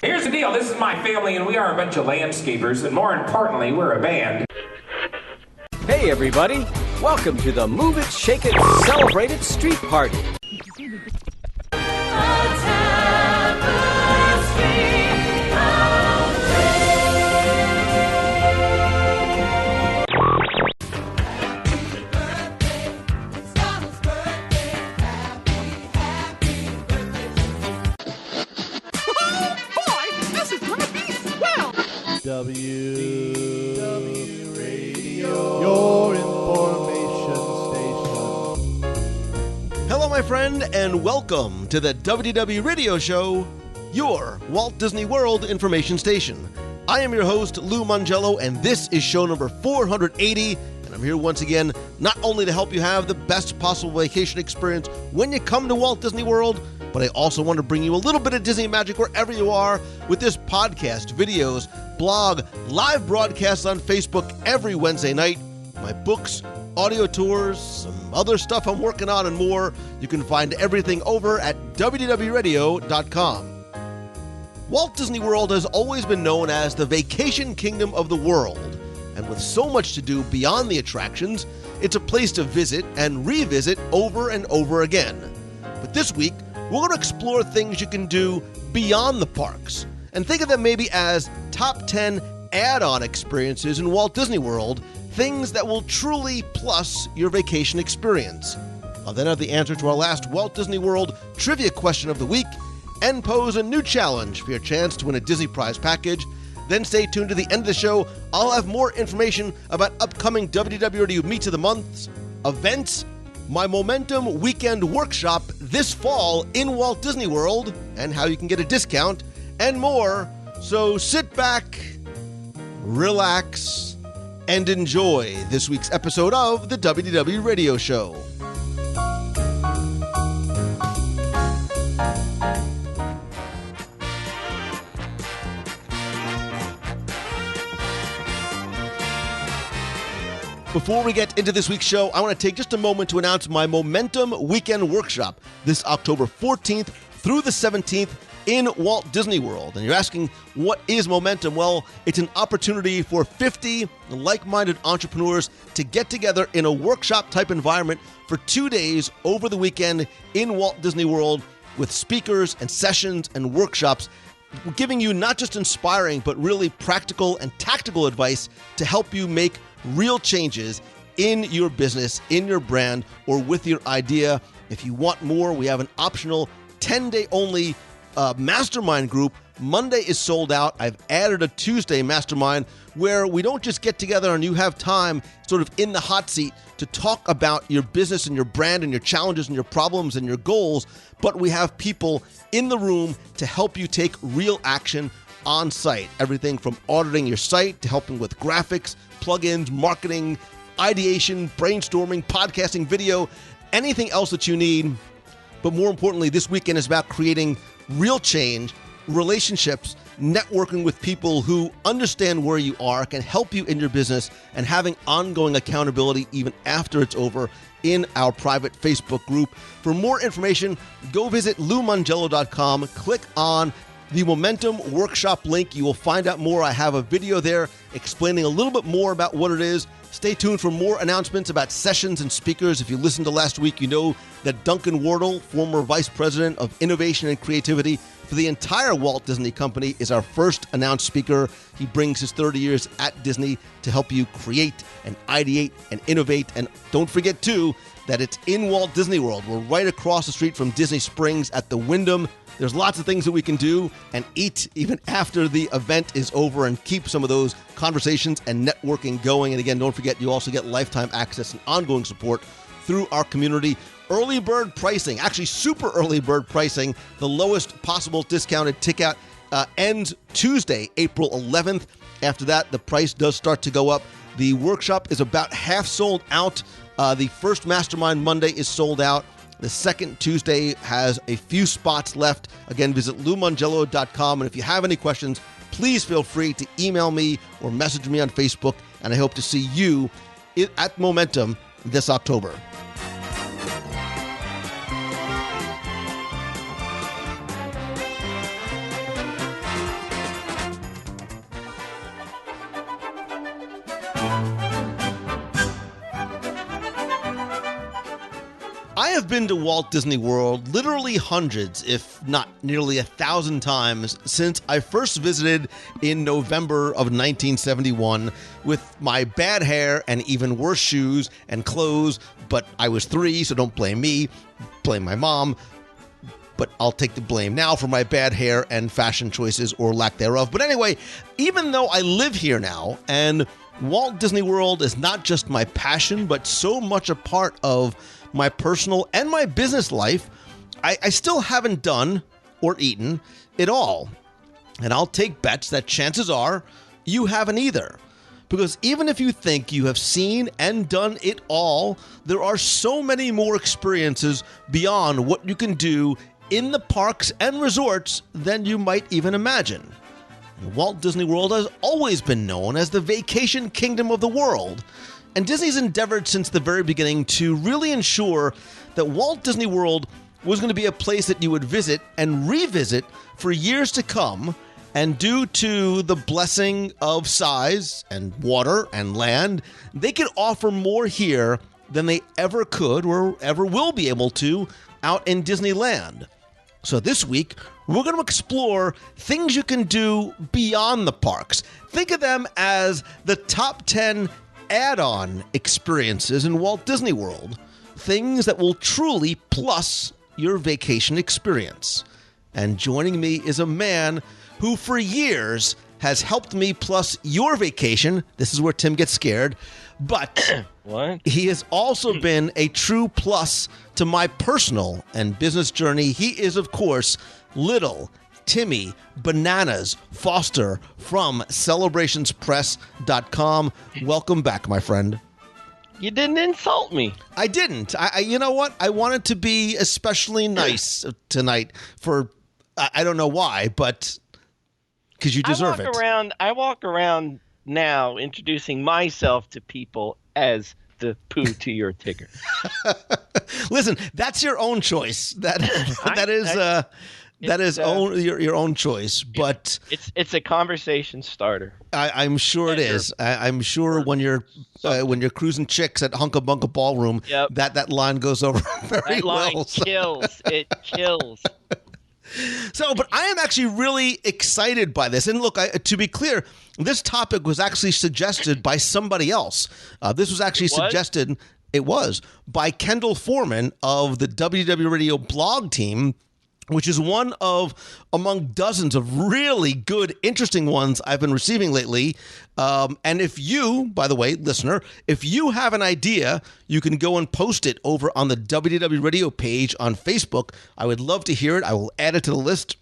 Here's the deal. This is my family, and we are a bunch of landscapers, and more importantly, we're a band. Hey, everybody. Welcome to the Move It, Shake It, Celebrate It Street Party. WDW Radio, your information station. Hello, my friend, and welcome to the WDW Radio Show, your Walt Disney World information station. I am your host, Lou Mongello, and this is show number 480, and I'm here once again not only to help you have the best possible vacation experience when you come to Walt Disney World, but I also want to bring you a little bit of Disney magic wherever you are with this podcast, videos, blog, live broadcasts on Facebook every Wednesday night, my books, audio tours, some other stuff I'm working on, and more. You can find everything over at WDWRadio.com. Walt Disney World has always been known as the vacation kingdom of the world, and with so much to do beyond the attractions, it's a place to visit and revisit over and over again. But this week, we're going to explore things you can do beyond the parks, and think of them maybe as top 10 add-on experiences in Walt Disney World, things that will truly plus your vacation experience. I'll then have the answer to our last Walt Disney World trivia question of the week, and pose a new challenge for your chance to win a Disney Prize package. Then stay tuned to the end of the show. I'll have more information about upcoming WDW Radio Meets of the Months, events, my Momentum Weekend Workshop this fall in Walt Disney World, and how you can get a discount, and more. So sit back, relax, and enjoy this week's episode of the WDW Radio Show. Before we get into this week's show, I want to take just a moment to announce my Momentum Weekend Workshop this October 14th through the 17th in Walt Disney World. And you're asking, what is Momentum? Well, it's an opportunity for 50 like-minded entrepreneurs to get together in a workshop-type environment for 2 days over the weekend in Walt Disney World with speakers and sessions and workshops, giving you not just inspiring, but really practical and tactical advice to help you make real changes in your business, in your brand, or with your idea. If you want more, we have an optional 10-day only mastermind group. Monday is sold out. I've added a Tuesday mastermind where we don't just get together and you have time sort of in the hot seat to talk about your business and your brand and your challenges and your problems and your goals, but we have people in the room to help you take real action on site. Everything from auditing your site to helping with graphics, plugins, marketing, ideation, brainstorming, podcasting, video, anything else that you need. But more importantly, this weekend is about creating real change, relationships, networking with people who understand where you are, can help you in your business, and having ongoing accountability even after it's over in our private Facebook group. For more information, go visit LouMongello.com, click on the Momentum Workshop link. You will find out more. I have a video there explaining a little bit more about what it is. Stay tuned for more announcements about sessions and speakers. If you listened to last week, you know that Duncan Wardle, former Vice President of Innovation and Creativity for the entire Walt Disney Company, is our first announced speaker. He brings his 30 years at Disney to help you create and ideate and innovate. And don't forget, too, that it's in Walt Disney World. We're right across the street from Disney Springs at the Wyndham. There's lots of things that we can do and eat even after the event is over and keep some of those conversations and networking going. And again, don't forget, you also get lifetime access and ongoing support through our community. Early bird pricing, actually super early bird pricing, the lowest possible discounted ticket ends Tuesday, April 11th. After that, the price does start to go up. The workshop is about half sold out. The first Mastermind Monday is sold out. The second Tuesday has a few spots left. Again, visit LouMongello.com. And if you have any questions, please feel free to email me or message me on Facebook. And I hope to see you at Momentum this October. I have been to Walt Disney World literally hundreds, if not nearly 1,000 times since I first visited in November of 1971 with my bad hair and even worse shoes and clothes, but I was 3, so don't blame me, blame my mom. But I'll take the blame now for my bad hair and fashion choices or lack thereof. But anyway, even though I live here now and Walt Disney World is not just my passion, but so much a part of my personal and my business life, I still haven't done or eaten it all. And I'll take bets that chances are you haven't either. Because even if you think you have seen and done it all, there are so many more experiences beyond what you can do in the parks and resorts than you might even imagine. Walt Disney World has always been known as the vacation kingdom of the world, and Disney's endeavored since the very beginning to really ensure that Walt Disney World was going to be a place that you would visit and revisit for years to come, and due to the blessing of size and water and land, they can offer more here than they ever could or ever will be able to out in Disneyland. So this week, we're going to explore things you can do beyond the parks. Think of them as the top 10 add-on experiences in Walt Disney World. Things that will truly plus your vacation experience. And joining me is a man who for years has helped me plus your vacation. This is where Tim gets scared. But what? He has also been a true plus to my personal and business journey. He is, of course, Little Timmy Bananas Foster from CelebrationsPress.com. Welcome back, my friend. You didn't insult me. I didn't. You know what? I wanted to be especially nice tonight for, I don't know why, but because you deserve it. I walk around now introducing myself to people as the poo to your ticker. Listen, that's your own choice. That is your own choice. But it's a conversation starter. I'm sure it is. I'm sure when you're cruising chicks at Hunka Bunka Ballroom, yep, that line goes over very well. That line kills. It kills. So, but I am actually really excited by this. And look, to be clear, this topic was actually suggested by somebody else. This was actually suggested, it was, by Kendall Foreman of the WDW Radio blog team, which is one of among dozens of really good, interesting ones I've been receiving lately. And if you, by the way, listener, if you have an idea, you can go and post it over on the WDW Radio page on Facebook. I would love to hear it. I will add it to the list.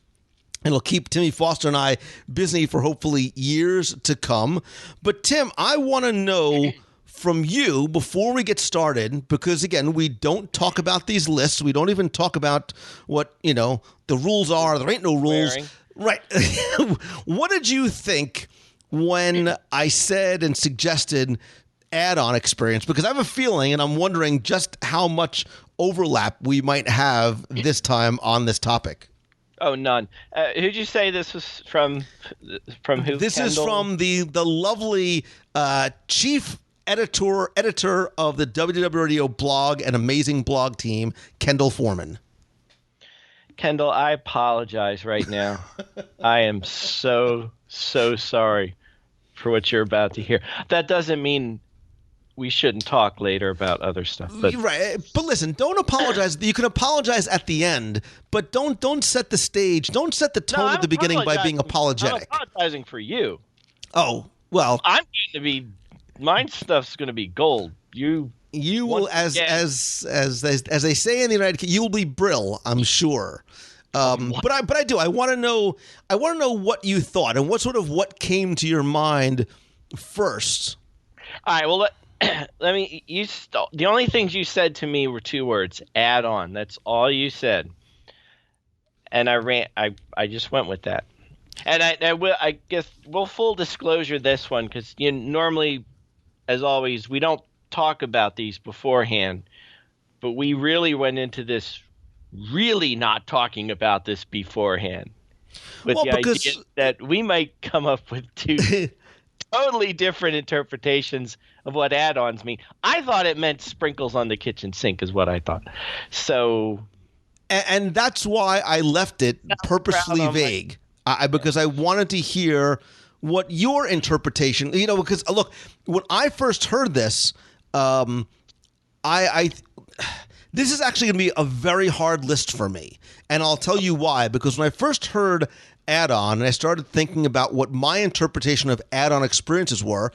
It'll keep Timmy Foster and I busy for hopefully years to come. But Tim, I want to know from you before we get started, because again, we don't talk about these lists. We don't even talk about what, the rules are. There ain't no rules. Right. What did you think when I said and suggested add-on experience? Because I have a feeling, and I'm wondering just how much overlap we might have this time on this topic. Oh, none. Who'd you say this was from? From who? This Kendall? Is from the lovely chief editor of the WDW Radio blog and amazing blog team, Kendall Foreman. Kendall, I apologize right now. I am so sorry for what you're about to hear. That doesn't mean we shouldn't talk later about other stuff. But right. But listen, don't apologize. You can apologize at the end, but don't set the stage. Don't set the tone at the beginning by being apologetic. I'm apologizing for you. Oh, well. I'm going to be... My stuff's going to be gold. You will, as they say in the United Kingdom, you'll be Brill, I'm sure. But I do. I want to know what you thought and what came to your mind first. All right. Well, let me. The only things you said to me were 2 words: add on. That's all you said. And I just went with that. And I guess we'll full disclosure this one, because normally, as always, we don't talk about these beforehand, but we really went into this really not talking about this beforehand, with the idea that we might come up with two totally different interpretations of what add-ons mean. I thought it meant sprinkles on the kitchen sink is what I thought. So, and that's why I left it purposely vague, because I wanted to hear what your interpretation. Because look, when I first heard this, this is actually going to be a very hard list for me, and I'll tell you why. Because when I first heard add-on and I started thinking about what my interpretation of add-on experiences were,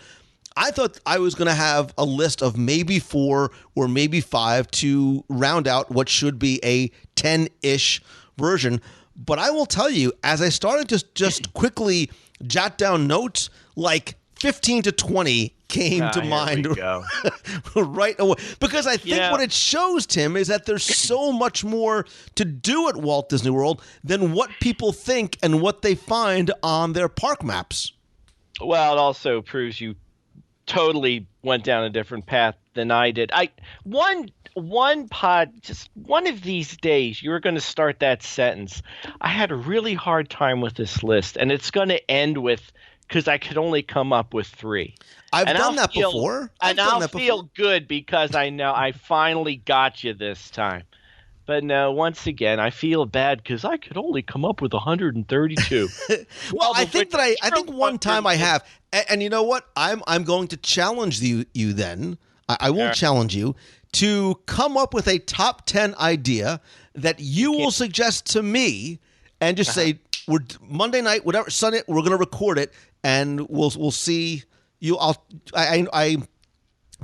I thought I was going to have a list of maybe 4 or maybe 5 to round out what should be a 10-ish version. But I will tell you, as I started to just quickly jot down notes, like 15 to 20 came to mind right away. Because I think what it shows, Tim, is that there's so much more to do at Walt Disney World than what people think and what they find on their park maps. Well, it also proves you totally went down a different path than I did. Just one of these days, you're going to start that sentence. I had a really hard time with this list, and it's going to end with, because I could only come up with 3. I've done that before. I'll feel good because I know I finally got you this time. But no, once again, I feel bad because I could only come up with 132. Well, I think one time I have, and you know what? I'm going to challenge you then. I will challenge you to come up with a top 10 idea that you will suggest to me, and just say we're Monday night, whatever Sunday, we're going to record it, and we'll see. I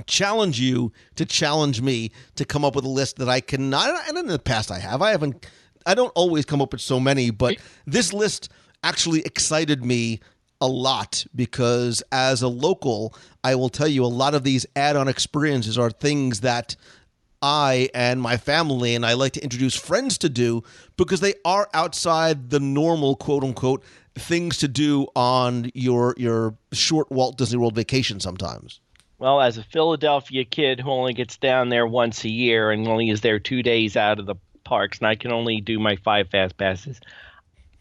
challenge you to challenge me to come up with a list that I cannot. And in the past, I don't always come up with so many, but this list actually excited me a lot because as a local, I will tell you a lot of these add-on experiences are things that I and my family and I like to introduce friends to do because they are outside the normal quote unquote things to do on your short Walt Disney World vacation sometimes. Well, as a Philadelphia kid who only gets down there once a year and only is there 2 days out of the parks, and I can only do my 5 fast passes,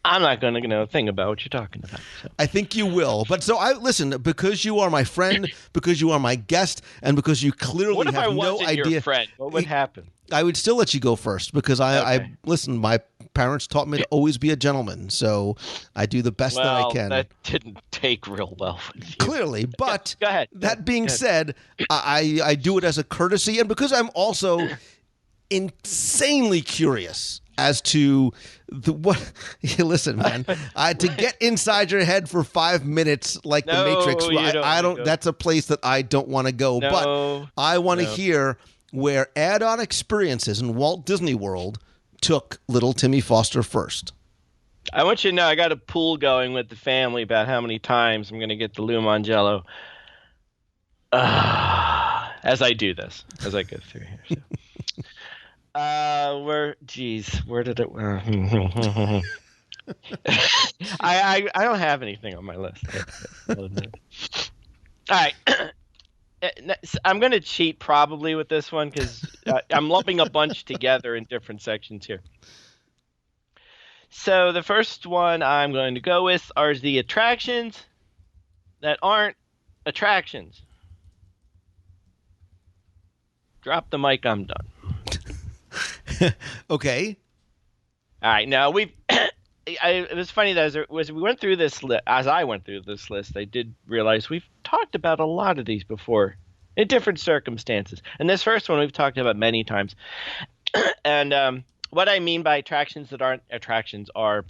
I'm not going to know a thing about what you're talking about. So. I think you will. But so listen, because you are my friend, because you are my guest, and because you clearly have no idea. What if I wasn't your friend? What would happen? I would still let you go first because I listen, my parents taught me to always be a gentleman, so I do the best that I can. That didn't take real well with you. Clearly, but go ahead. That being said, I do it as a courtesy, and because I'm also insanely curious as to what. Listen, man, to get inside your head for 5 minutes like the Matrix, I don't. That's a place that I don't want to go. But I want to hear where add-on experiences in Walt Disney World took little Timmy Foster first. I want you to know I got a pool going with the family about how many times I'm going to get the Lou Mongello as I do this, as I go through here. So. Where did it? I don't have anything on my list. All right. I'm going to cheat probably with this one because I'm lumping a bunch together in different sections here. So the first one I'm going to go with are the attractions that aren't attractions. Drop the mic, I'm done. Okay. All right. Now, it was funny that as we went through this as I went through this list, I did realize we've talked about a lot of these before in different circumstances. And this first one we've talked about many times. And what I mean by attractions that aren't attractions are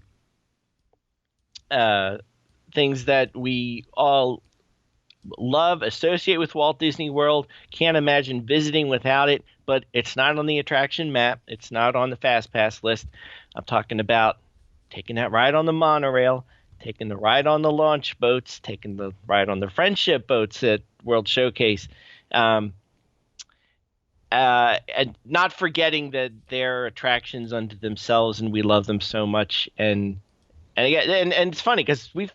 things that we all love, associate with Walt Disney World, can't imagine visiting without it, but it's not on the attraction map. It's not on the Fast Pass list. I'm talking about taking that ride on the monorail, taking the ride on the launch boats, taking the ride on the friendship boats at World Showcase, and not forgetting that they're attractions unto themselves, and we love them so much. And it's funny because we've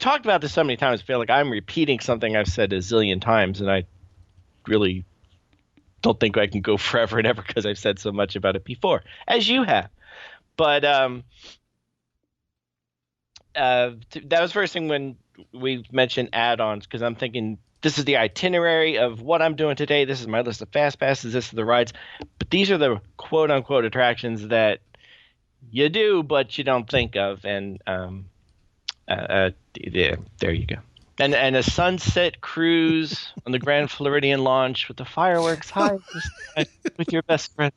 talked about this so many times. I feel like I'm repeating something I've said a zillion times, and I really don't think I can go forever and ever because I've said so much about it before, as you have. But that was the first thing when we've mentioned add-ons because I'm thinking this is the itinerary of what I'm doing today. This is my list of fast passes. This is the rides. But these are the quote-unquote attractions that you do, but you don't think of. And yeah, there you go. And a sunset cruise on the Grand Floridian launch with the fireworks high with your best friend.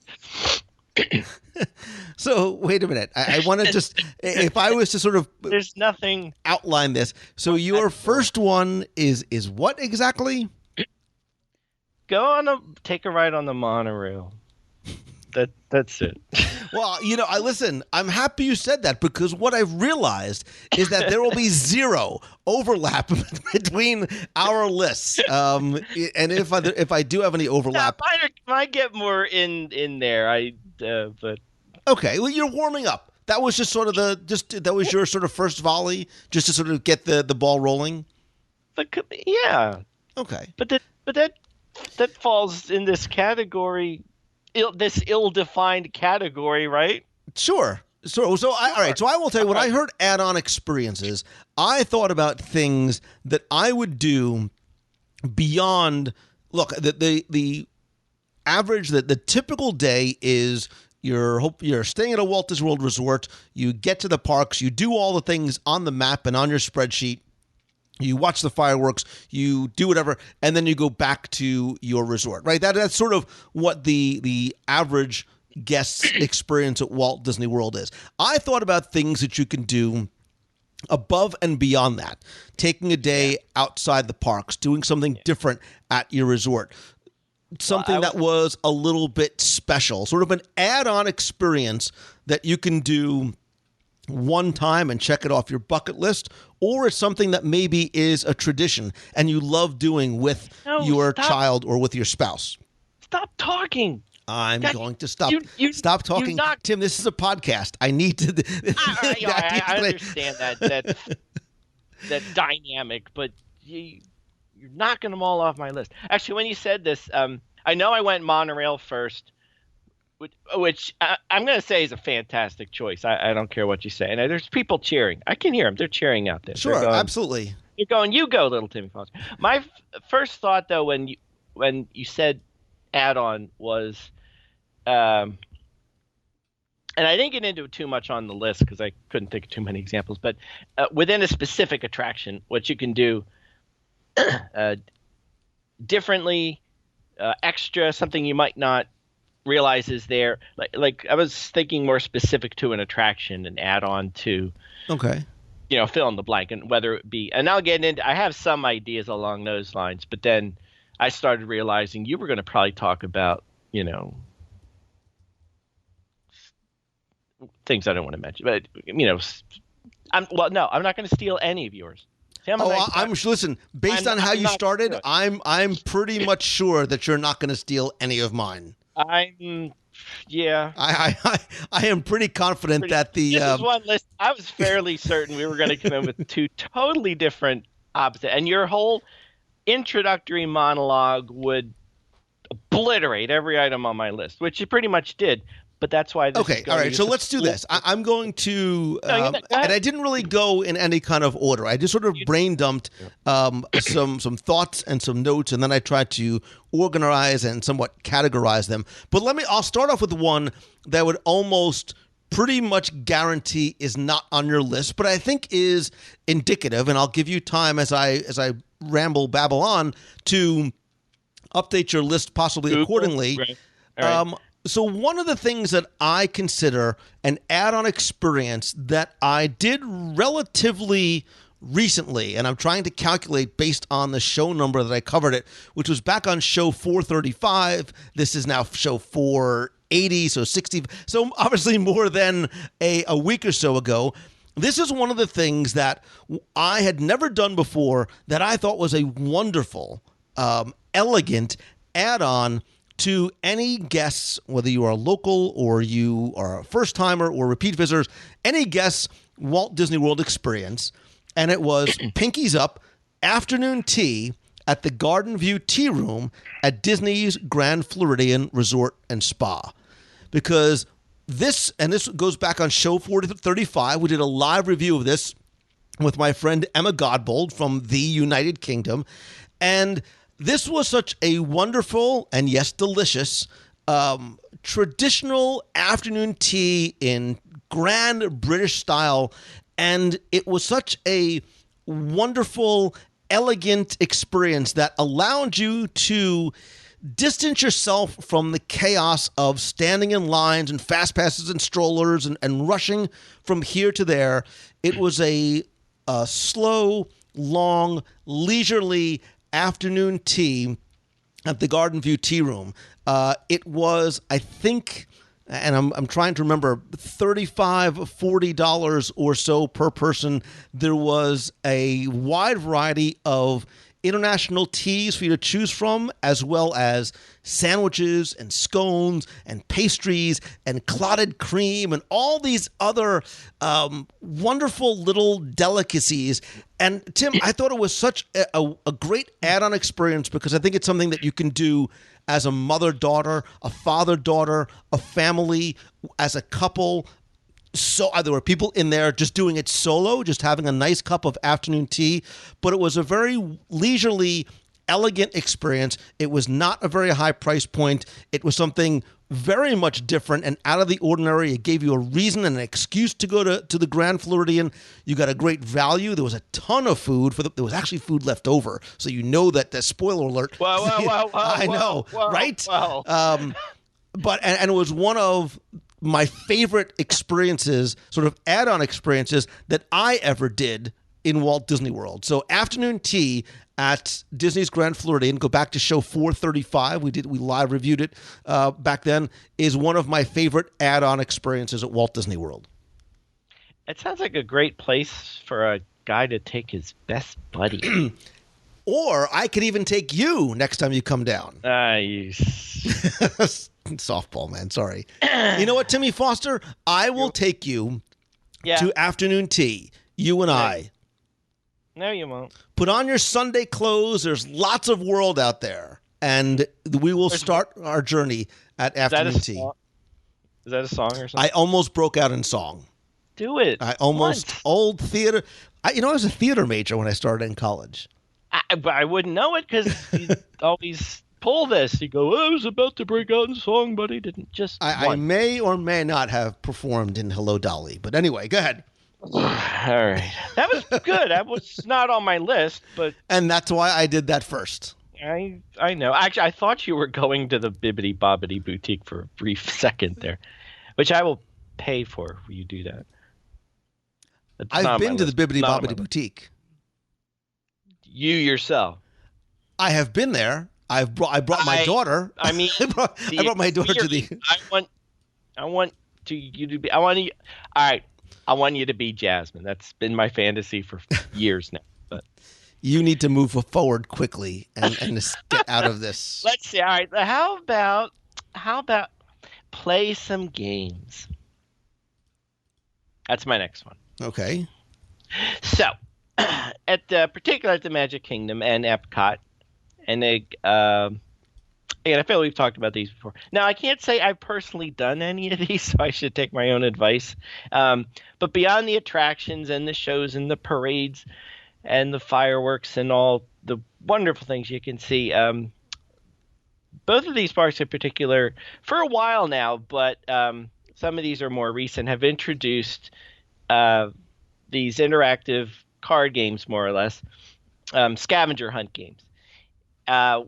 So wait a minute. I want to just, if I was to sort of, there's nothing outline this. So your first one is what exactly? Take a ride on the monorail. That's it. Well, listen, I'm happy you said that because what I've realized is that there will be zero overlap between our lists. And if I do have any overlap, might get more in there. But okay. Well, you're warming up. That was just sort of that was your sort of first volley, just to sort of get the ball rolling. Yeah. Okay. But that falls in this category. This ill-defined category, right? Sure. All right. So I will tell you, when I heard add-on experiences, I thought about things that I would do beyond. Look, the average, the typical day is you're staying at a Walt Disney World resort. You get to the parks. You do all the things on the map and on your spreadsheet. You watch the fireworks, you do whatever, and then you go back to your resort, right? That's sort of what the average guest's experience at Walt Disney World is. I thought about things that you can do above and beyond that. Taking a day outside the parks, doing something different at your resort. Something that was a little bit special, sort of an add-on experience that you can do one time and check it off your bucket list, or it's something that maybe is a tradition and you love doing with your child or with your spouse. Stop talking. I'm going to stop. Stop talking. Tim, this is a podcast. I need to. I understand that dynamic, but you're knocking them all off my list. Actually, when you said this, I know I went monorail first, which I'm going to say is a fantastic choice. I don't care what you say. And there's people cheering. I can hear them. They're cheering out there. Sure, absolutely. You're going, you go, little Timmy Foster. My first thought, though, when you said add-on was, and I didn't get into it too much on the list because I couldn't think of too many examples, but within a specific attraction, what you can do differently, extra, something you might not realize is there. Like I was thinking more specific to an attraction and add on to, fill in the blank, and whether it be, and I'll get into, I have some ideas along those lines, but then I started realizing you were going to probably talk about, things I don't want to mention, but I'm not going to steal any of yours. Listen, based on how you started, I'm pretty much sure that you're not going to steal any of mine. Yeah. I am pretty confident that this is one list. I was fairly certain we were going to come in with two totally different opposite, and your whole introductory monologue would obliterate every item on my list, which you pretty much did. But that's why. Okay, all right. So let's do this. I'm going to, and I didn't really go in any kind of order. I just sort of brain dumped some thoughts and some notes, and then I tried to organize and somewhat categorize them. But I'll start off with one that would almost pretty much guarantee is not on your list, but I think is indicative, and I'll give you time as I babble on to update your list possibly accordingly. Right. All right. So one of the things that I consider an add-on experience that I did relatively recently, and I'm trying to calculate based on the show number that I covered it, which was back on show 435. This is now show 480, so 60. So obviously more than a week or so ago. This is one of the things that I had never done before that I thought was a wonderful, elegant add-on to any guests, whether you are local or you are a first-timer or repeat visitors, any guests' Walt Disney World experience, and it was Pinkies Up afternoon tea at the Garden View Tea Room at Disney's Grand Floridian Resort and Spa. Because this goes back on show 435, we did a live review of this with my friend Emma Godbold from the United Kingdom. And this was such a wonderful and, yes, delicious traditional afternoon tea in grand British style. And it was such a wonderful, elegant experience that allowed you to distance yourself from the chaos of standing in lines and fast passes and strollers and rushing from here to there. It was a slow, long, leisurely afternoon tea at the Garden View Tea Room. It was, I think, and I'm trying to remember, $35, $40 or so per person. There was a wide variety of international teas for you to choose from, as well as sandwiches and scones and pastries and clotted cream and all these other wonderful little delicacies. And Tim, I thought it was such a great add-on experience, because I think it's something that you can do as a mother-daughter, a father-daughter, a family, as a couple. So there were people in there just doing it solo, just having a nice cup of afternoon tea. But it was a very leisurely, elegant experience. It was not a very high price point. It was something very much different and out of the ordinary. It gave you a reason and an excuse to go to the Grand Floridian. You got a great value. There was a ton of food. There was actually food left over. So you know that, spoiler alert. Wow. I know, right? Wow. But it was one of my favorite experiences, sort of add-on experiences that I ever did in Walt Disney World. So afternoon tea at Disney's Grand Floridian, go back to show 435. We live reviewed it back then, is one of my favorite add-on experiences at Walt Disney World. It sounds like a great place for a guy to take his best buddy. Or I could even take you next time you come down. You softball, man. Sorry. You know what, Timmy Foster? I will take you to afternoon tea. You and I. No, you won't. Put on your Sunday clothes. There's lots of world out there. And we will start our journey at afternoon tea. Is that a song or something? I almost broke out in song. Do it. I almost. Old theater. I was a theater major when I started in college. But I wouldn't know it because you always pull this. You go, I was about to break out in song, but he didn't. I may or may not have performed in Hello, Dolly. But anyway, go ahead. All right. That was good. That was not on my list, but... And that's why I did that first. I know. Actually, I thought you were going to the Bibbidi Bobbidi Boutique for a brief second there, which I will pay for if you do that. I've been to the Bibbidi Bobbidi Boutique. You yourself. I have been there. I brought my daughter. I mean, I brought my daughter to the. I want you to be. All right. I want you to be Jasmine. That's been my fantasy for years now. But you need to move forward quickly and get out of this. Let's see. All right. How about play some games? That's my next one. Okay. So, particularly at the Magic Kingdom and Epcot, and I feel we've talked about these before. Now, I can't say I've personally done any of these, so I should take my own advice. But beyond the attractions and the shows and the parades and the fireworks and all the wonderful things you can see, both of these parks in particular, for a while now, but some of these are more recent, have introduced these interactive card games, more or less, scavenger hunt games.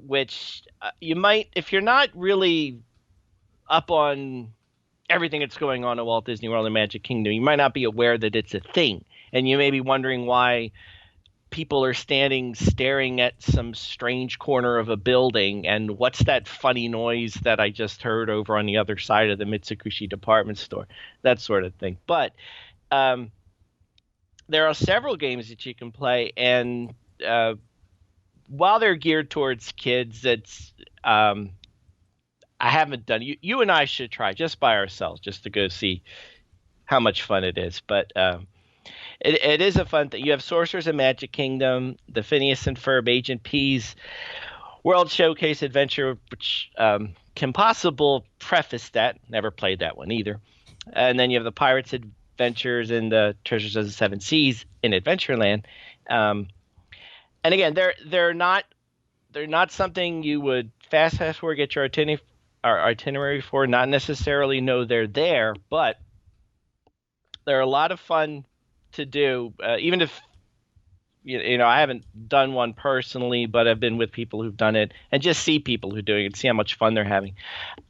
Which you might, if you're not really up on everything that's going on at Walt Disney World and Magic Kingdom, you might not be aware that it's a thing. And you may be wondering why people are staring at some strange corner of a building, and what's that funny noise that I just heard over on the other side of the Mitsukushi department store, that sort of thing. But there are several games that you can play, and while they're geared towards kids, it's I haven't done. You and I should try just by ourselves, just to go see how much fun it is. But it is a fun thing. You have Sorcerers of Magic Kingdom, the Phineas and Ferb Agent P's World Showcase Adventure, which Kim Possible prefaced that. Never played that one either. And then you have the Pirates adventures in the Treasures of the Seven Seas in Adventureland. And again, they're not something you would fast forward, get your itinerary for, not necessarily know they're there, but they're a lot of fun to do. Even if I haven't done one personally, but I've been with people who've done it and just see people who are doing it, see how much fun they're having.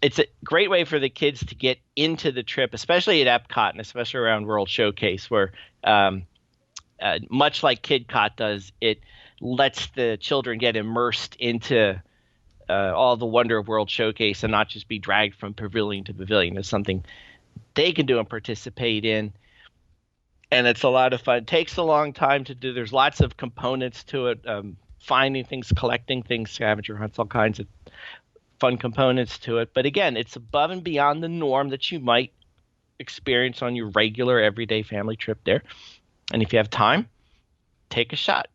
It's a great way for the kids to get into the trip, especially at Epcot and especially around World Showcase, where much like KidCot does, it lets the children get immersed into all the wonder of World Showcase and not just be dragged from pavilion to pavilion. It's something they can do and participate in. And it's a lot of fun. It takes a long time to do. There's lots of components to it, finding things, collecting things, scavenger hunts, all kinds of fun components to it. But again, it's above and beyond the norm that you might experience on your regular everyday family trip there. And if you have time, take a shot.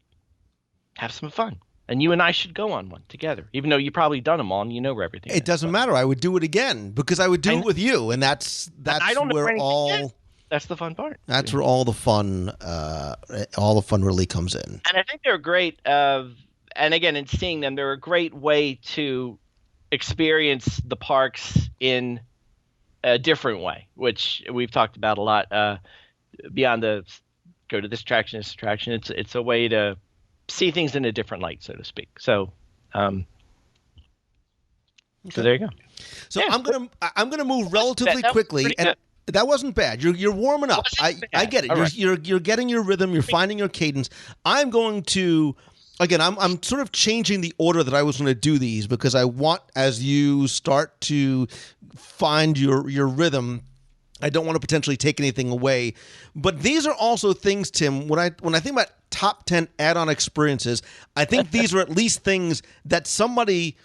Have some fun. And you and I should go on one together, even though you've probably done them all and you know where everything is. It doesn't matter. I would do it again because I would do it with you. And that's where all... That's the fun part. That's where all the fun really comes in. And I think they're great. And again, in seeing them, they're a great way to experience the parks in a different way, which we've talked about a lot. Beyond the go to this attraction, it's a way to see things in a different light, so to speak. So, so there you go. So yeah, I'm gonna move relatively quickly and. That wasn't bad. You're warming up. I get it. Right. You're getting your rhythm. You're finding your cadence. I'm going to, again, I'm sort of changing the order that I was going to do these because I want, as you start to find your rhythm, I don't want to potentially take anything away. But these are also things, Tim, when I think about top 10 add-on experiences, I think these are at least things that somebody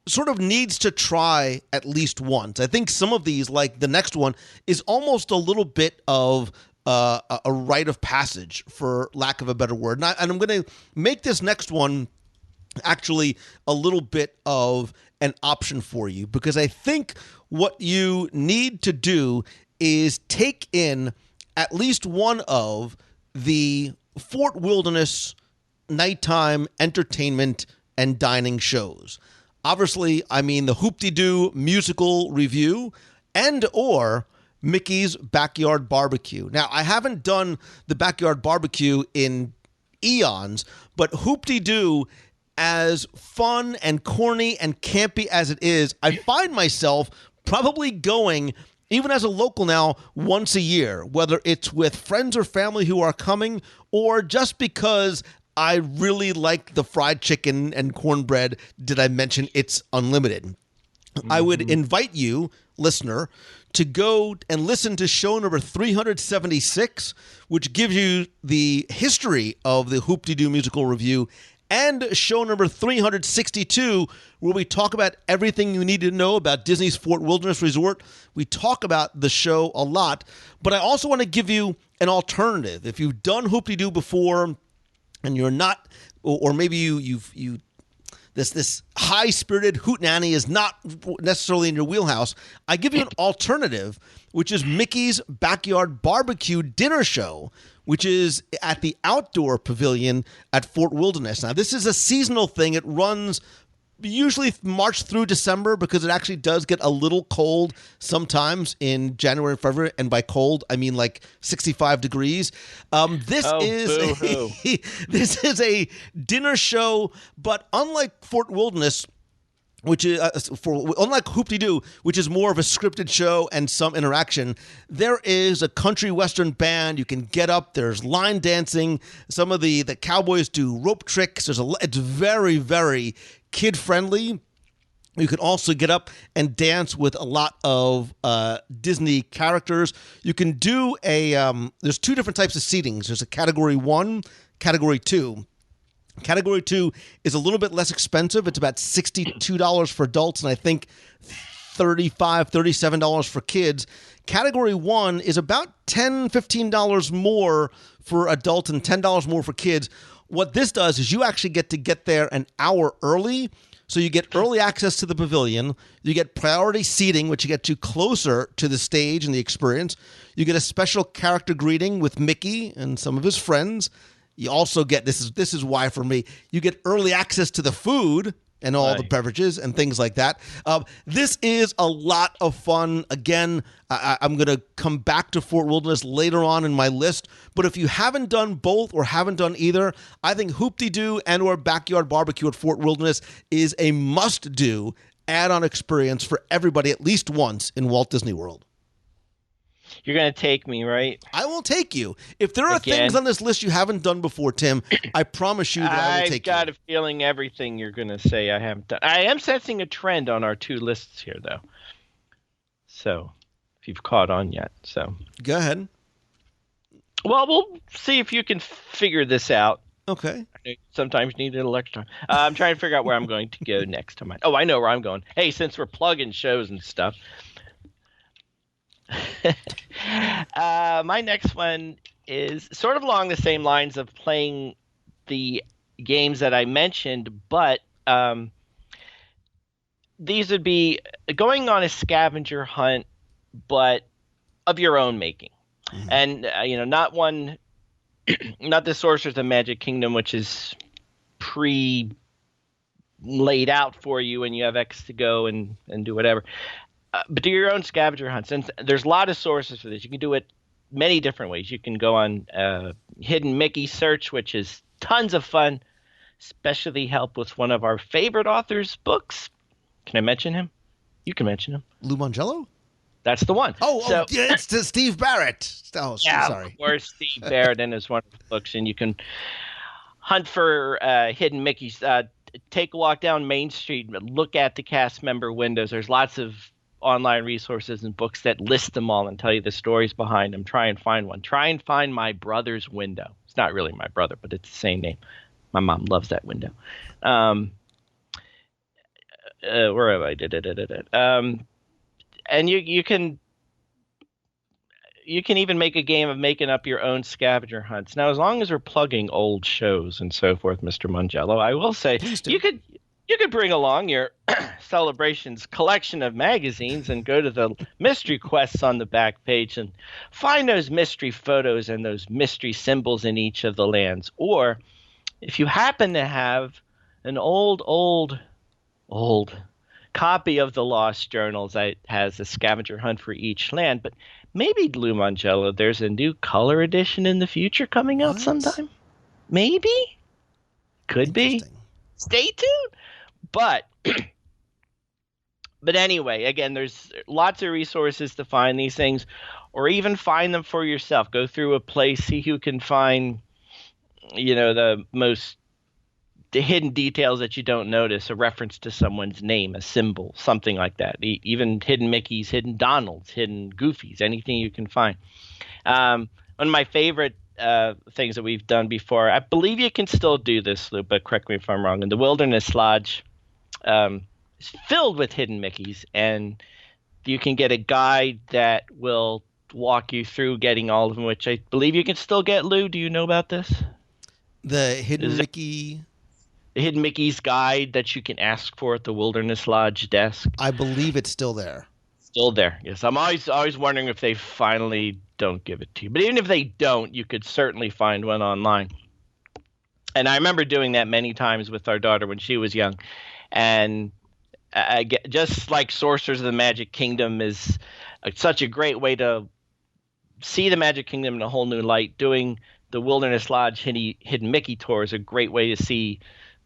sort of needs to try at least once. I think some of these, like the next one, is almost a little bit of a rite of passage, for lack of a better word. And I'm going to make this next one actually a little bit of an option for you, because I think what you need to do is take in at least one of the Fort Wilderness nighttime entertainment and dining shows. Obviously, I mean the Hoop-de-Doo musical review and or Mickey's Backyard Barbecue. Now, I haven't done the Backyard Barbecue in eons, but Hoop-de-Doo, as fun and corny and campy as it is, I find myself probably going, even as a local now, once a year, whether it's with friends or family who are coming or just because I really like the fried chicken and cornbread. Did I mention it's unlimited? Mm-hmm. I would invite you, listener, to go and listen to show number 376, which gives you the history of the Hoop-de-Doo musical review, and show number 362, where we talk about everything you need to know about Disney's Fort Wilderness Resort. We talk about the show a lot, but I also want to give you an alternative. If you've done Hoop-de-Doo before, and you're not, or maybe you've this high-spirited hootenanny is not necessarily in your wheelhouse, I give you an alternative, which is Mickey's Backyard Barbecue Dinner Show, which is at the Outdoor Pavilion at Fort Wilderness. Now, this is a seasonal thing. It runs usually March through December because it actually does get a little cold sometimes in January and February. And by cold, I mean like 65 degrees. This is a dinner show, but unlike Fort Wilderness, which is unlike Hoop-de-Doo, which is more of a scripted show and some interaction, there is a country western band. You can get up. There's line dancing. Some of the cowboys do rope tricks. It's very, very kid-friendly. You can also get up and dance with a lot of Disney characters. You can do there's two different types of seatings. There's a Category 1, Category 2. Category 2 is a little bit less expensive. It's about $62 for adults, and I think $35, $37 for kids. Category 1 is about $10, $15 more for adults and $10 more for kids. What this does is you actually get there an hour early, So you get early access to the pavilion. You get priority seating, which you get to closer to the stage and the experience. You get a special character greeting with Mickey and some of his friends. You also get, this is why for me, you get early access to the food and all the beverages and things like that. This is a lot of fun. Again, I'm going to come back to Fort Wilderness later on in my list. But if you haven't done both or haven't done either, I think Hoop-de-Doo and or Backyard Barbecue at Fort Wilderness is a must-do add-on experience for everybody at least once in Walt Disney World. You're going to take me, right? I will take you. If there are things on this list you haven't done before, Tim, I promise you that I will take you. I've got a feeling everything you're going to say I haven't done. I am sensing a trend on our two lists here, though. So, if you've caught on yet. So go ahead. Well, we'll see if you can figure this out. Okay. Sometimes need a little extra time. I'm trying to figure out where I'm going to go next to mine. Oh, I know where I'm going. Hey, since we're plugging shows and stuff. My next one is sort of along the same lines of playing the games that I mentioned, but these would be going on a scavenger hunt, but of your own making. Mm-hmm. And not the Sorcerers of Magic Kingdom, which is laid out for you and you have X to go and do whatever. But do your own scavenger hunts. And there's a lot of sources for this. You can do it many different ways. You can go on Hidden Mickey search, which is tons of fun, especially help with one of our favorite authors' books. Can I mention him? You can mention him. Lou Mongello? That's the one. It's to Steve Barrett. Oh, yeah, sorry. Of course, Steve Barrett in his wonderful books. And you can hunt for Hidden Mickeys. Take a walk down Main Street and look at the cast member windows. There's lots of online resources and books that list them all and tell you the stories behind them. Try and find one. Try and find My Brother's Window. It's not really my brother, but it's the same name. My mom loves that window. Where have I? And you can even make a game of making up your own scavenger hunts. Now, as long as we're plugging old shows and so forth, Mr. Mongello, I will say you could bring along your Celebrations collection of magazines and go to the mystery quests on the back page and find those mystery photos and those mystery symbols in each of the lands. Or if you happen to have an old copy of the Lost Journals that has a scavenger hunt for each land, but maybe, Lou Mongello, there's a new color edition in the future coming out sometime. Maybe? Could be. Stay tuned. But anyway, again, there's lots of resources to find these things, or even find them for yourself. Go through a place, see who can find, the hidden details that you don't notice, a reference to someone's name, a symbol, something like that. Even hidden Mickeys, hidden Donalds, hidden Goofies, anything you can find. One of my favorite things that we've done before, I believe you can still do this, Lou, but correct me if I'm wrong, in the Wilderness Lodge, is filled with hidden Mickeys, and you can get a guide that will walk you through getting all of them, which I believe you can still get. Lou, do you know about this? The Hidden Mickey... The Hidden Mickey's guide that you can ask for at the Wilderness Lodge desk. I believe it's still there. Still there, yes. I'm always wondering if they finally don't give it to you. But even if they don't, you could certainly find one online. And I remember doing that many times with our daughter when she was young. And just like Sorcerers of the Magic Kingdom is such a great way to see the Magic Kingdom in a whole new light, doing the Wilderness Lodge Hidden Mickey tour is a great way to see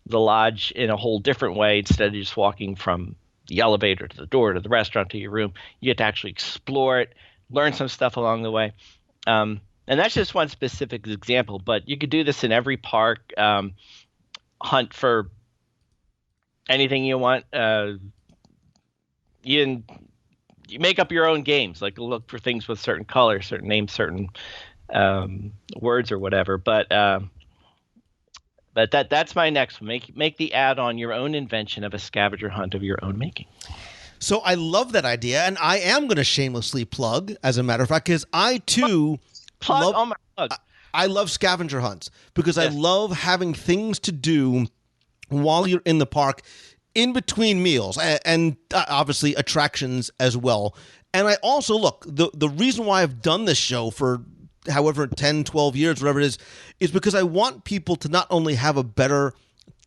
the lodge in a whole different way instead of just walking from the elevator to the door to the restaurant to your room. You get to actually explore it, learn some stuff along the way. And that's just one specific example, but you could do this in every park, hunt for anything you want. You make up your own games, like look for things with certain colors, certain names, certain words or whatever. But that's my next one. Make the add-on your own invention of a scavenger hunt of your own making. So I love that idea, and I am going to shamelessly plug, as a matter of fact, because I too I love scavenger hunts because I love having things to do while you're in the park. in between meals and obviously attractions as well. And I also, look, the reason why I've done this show for however 10, 12 years, whatever it is because I want people to not only have a better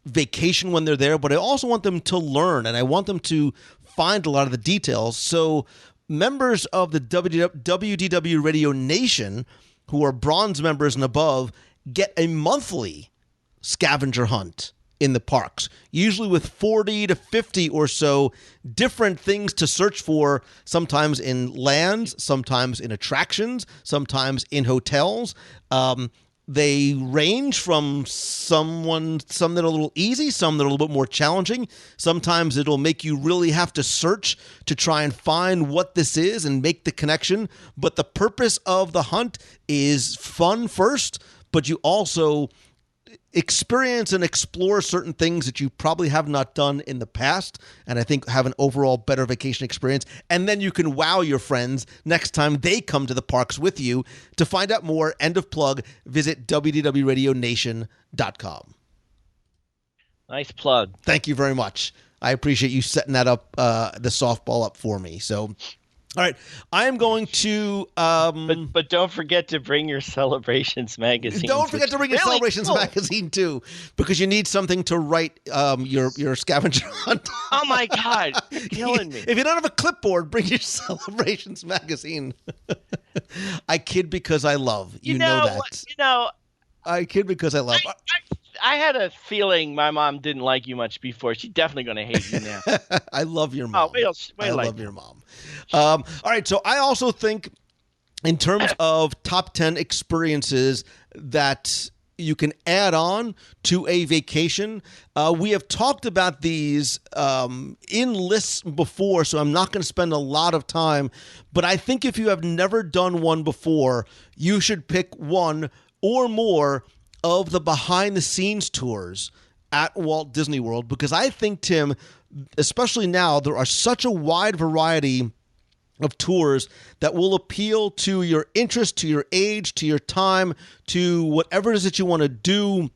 vacation when they're there, but I also want them to learn, and I want them to find a lot of the details. So members of the WDW Radio Nation, who are bronze members and above, get a monthly scavenger hunt in the parks, usually with 40 to 50 or so different things to search for, sometimes in lands, sometimes in attractions, sometimes in hotels. They range from some that are a little easy, some that are a little bit more challenging. Sometimes it'll make you really have to search to try and find what this is and make the connection. But the purpose of the hunt is fun first, but you also experience and explore certain things that you probably have not done in the past, and I think have an overall better vacation experience. And then you can wow your friends next time they come to the parks with you. To find out more, end of plug, visit WDWRadioNation.com. Nice plug. Thank you very much. I appreciate you setting that up, the softball up for me. So, all right, I am going to... But don't forget to bring your Celebrations magazine. Don't forget to bring your Celebrations magazine, too, because you need something to write your scavenger hunt. Oh, my God. You're killing me. If you don't have a clipboard, bring your Celebrations magazine. I kid because I love. You know that. I kid because I love. I had a feeling my mom didn't like you much before. She's definitely going to hate you now. I love your mom. I love your mom. All right, so I also think in terms of top 10 experiences that you can add on to a vacation, we have talked about these in lists before, so I'm not going to spend a lot of time. But I think if you have never done one before, you should pick one or more of the behind-the-scenes tours at Walt Disney World, because I think, Tim, especially now, there are such a wide variety of tours that will appeal to your interest, to your age, to your time, to whatever it is that you want to do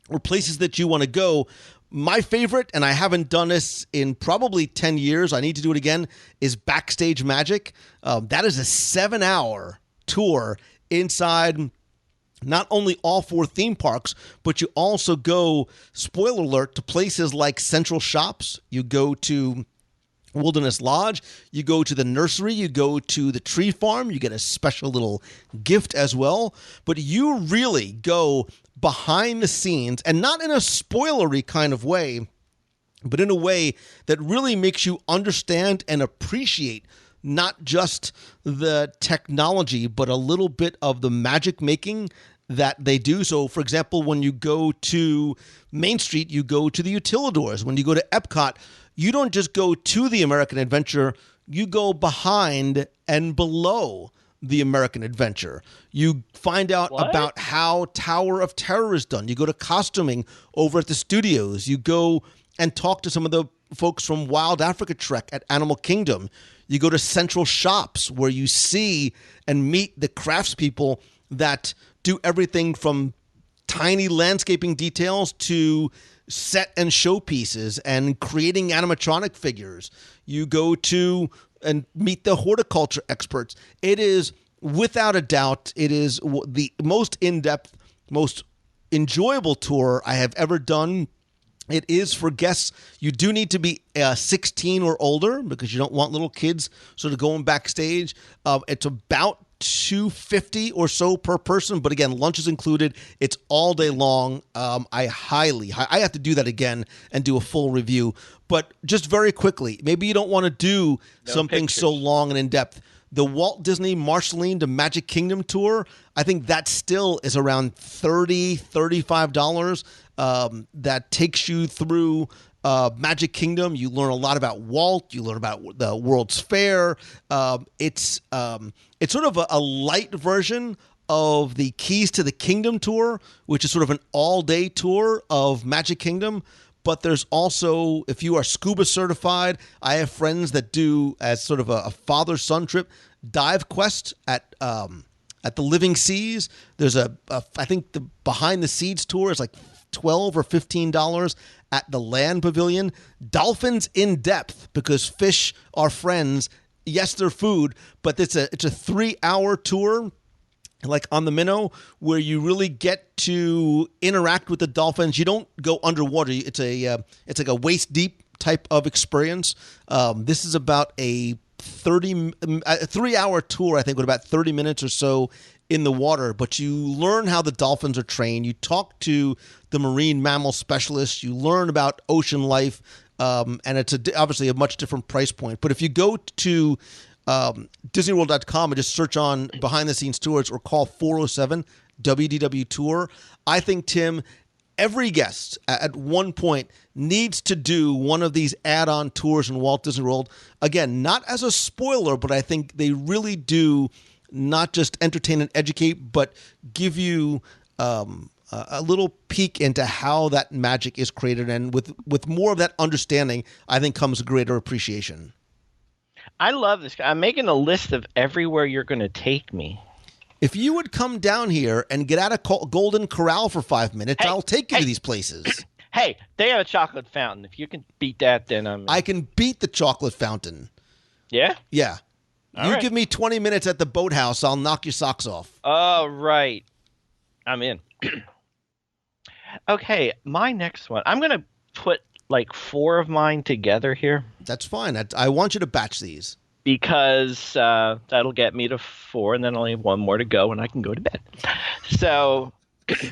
or places that you want to go. My favorite, and I haven't done this in probably 10 years, I need to do it again, is Backstage Magic. That is a 7-hour tour inside not only all 4 theme parks, but you also go, spoiler alert, to places like Central Shops. You go to Wilderness Lodge, you go to the nursery, you go to the tree farm, you get a special little gift as well. But you really go behind the scenes, and not in a spoilery kind of way, but in a way that really makes you understand and appreciate not just the technology, but a little bit of the magic making that they do. So, for example, when you go to Main Street, you go to the Utilidors. When you go to Epcot, you don't just go to the American Adventure, you go behind and below the American Adventure. You find out about how Tower of Terror is done. You go to costuming over at the studios. You go and talk to some of the folks from Wild Africa Trek at Animal Kingdom. You go to Central Shops, where you see and meet the craftspeople that do everything from tiny landscaping details to set and showpieces and creating animatronic figures. You go to and meet the horticulture experts. It is, without a doubt, it is the most in-depth, most enjoyable tour I have ever done. It is for guests. You do need to be 16 or older, because you don't want little kids sort of going backstage. It's about $250 or so per person, but again, lunch is included. It's all day long. I have to do that again and do a full review. But just very quickly, maybe you don't want to do something so long and in depth. The Walt Disney Marceline to Magic Kingdom tour, I think that still is around $30, $35. That takes you through Magic Kingdom. You learn a lot about Walt. You learn about the World's Fair. It's sort of a light version of the Keys to the Kingdom tour, which is sort of an all-day tour of Magic Kingdom. But there's also, if you are scuba certified, I have friends that do, as sort of a father-son trip, Dive Quest at the Living Seas. There's I think the Behind the Seas tour is like $12 or $15 at the Land Pavilion. Dolphins in Depth, because fish are friends. Yes, they're food, but it's a 3-hour tour, like on the minnow, where you really get to interact with the dolphins. You don't go underwater. It's like a waist deep type of experience. This is about a 3-hour tour, I think, with about 30 minutes or so in the water, but you learn how the dolphins are trained. You talk to the marine mammal specialists. You learn about ocean life, and it's obviously a much different price point. But if you go to DisneyWorld.com and just search on behind-the-scenes tours or call 407 WDW Tour, I think, Tim, every guest at one point needs to do one of these add-on tours in Walt Disney World. Again, not as a spoiler, but I think they really do not just entertain and educate, but give you a little peek into how that magic is created. And with more of that understanding, I think comes greater appreciation. I love this. I'm making a list of everywhere you're going to take me. If you would come down here and get out of Golden Corral for 5 minutes, I'll take you to these places. Hey, they have a chocolate fountain. If you can beat that, then I can beat the chocolate fountain. Yeah? Yeah. You give me 20 minutes at the boathouse, I'll knock your socks off. Oh, right. I'm in. Okay, my next one. I'm going to put like 4 of mine together here. That's fine. I want you to batch these. Because that'll get me to 4, and then I'll have 1 more to go, and I can go to bed. So,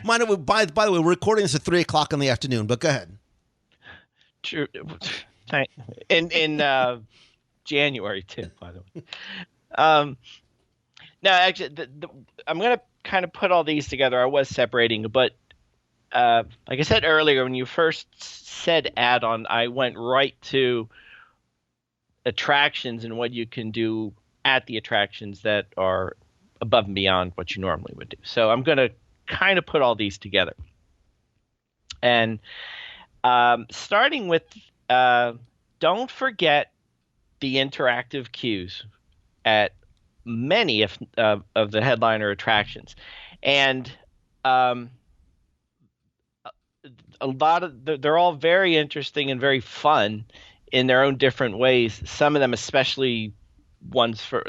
by the way, we're recording this at 3 o'clock in the afternoon, but go ahead. True. In January, too, by the way. No, actually, I'm going to kind of put all these together. I was separating, but like I said earlier, when you first said add-on, I went right to attractions and what you can do at the attractions that are above and beyond what you normally would do. So I'm going to kind of put all these together. And starting with, don't forget the interactive cues at many of the headliner attractions. And a lot of they're all very interesting and very fun in their own different ways. Some of them, especially the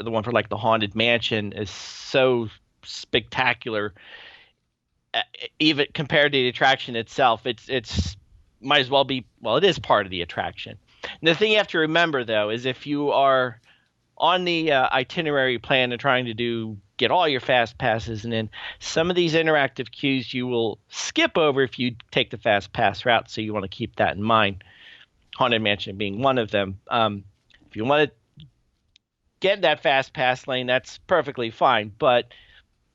one for like the Haunted Mansion, is so spectacular. Even compared to the attraction itself, it's might as well be, well, it is part of the attraction. And the thing you have to remember, though, is if you are on the itinerary plan and trying to get all your fast passes, and then some of these interactive cues you will skip over if you take the fast pass route. So you want to keep that in mind. Haunted Mansion being one of them. If you want to get that fast pass lane, that's perfectly fine. But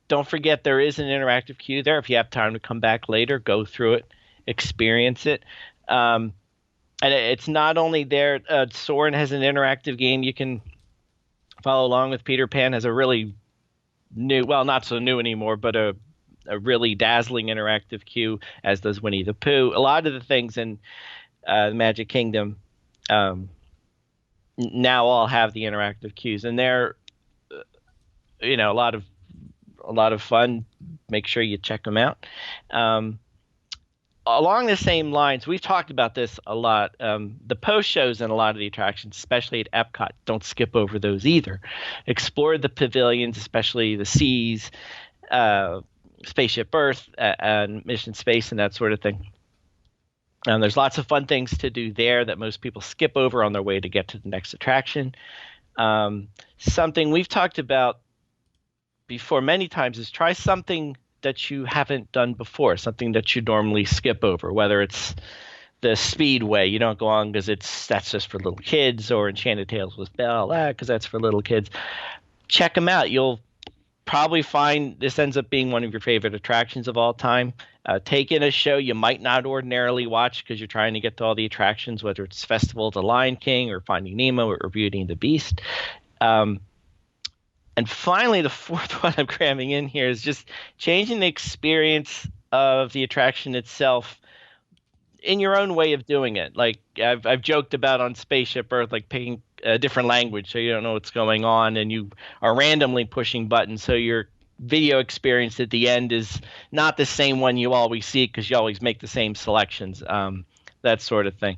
don't forget there is an interactive queue there. If you have time to come back later, go through it, experience it. And it's not only there. Soarin' has an interactive game you can follow along with. Peter Pan has a really new, well, not so new anymore, but a really dazzling interactive queue, as does Winnie the Pooh. A lot of the things in the Magic Kingdom now all have the interactive cues, and they're a lot of fun. Make sure you check them out. Along the same lines, we've talked about this a lot. The post shows in a lot of the attractions, especially at Epcot, don't skip over those either. Explore the pavilions, especially the Seas, Spaceship Earth, and Mission Space, and that sort of thing. And there's lots of fun things to do there that most people skip over on their way to get to the next attraction. Something we've talked about before many times is try something that you haven't done before, something that you normally skip over, whether it's the Speedway. You don't go on because that's just for little kids, or Enchanted Tales with Belle, because that's for little kids. Check them out. You'll probably find this ends up being one of your favorite attractions of all time. Take in a show you might not ordinarily watch because you're trying to get to all the attractions, whether it's Festival of the Lion King or Finding Nemo or Beauty and the Beast. And finally, the fourth one I'm cramming in here is just changing the experience of the attraction itself in your own way of doing it. Like I've joked about on Spaceship Earth, like picking a different language so you don't know what's going on, and you are randomly pushing buttons so you're video experience at the end is not the same one you always see because you always make the same selections, that sort of thing.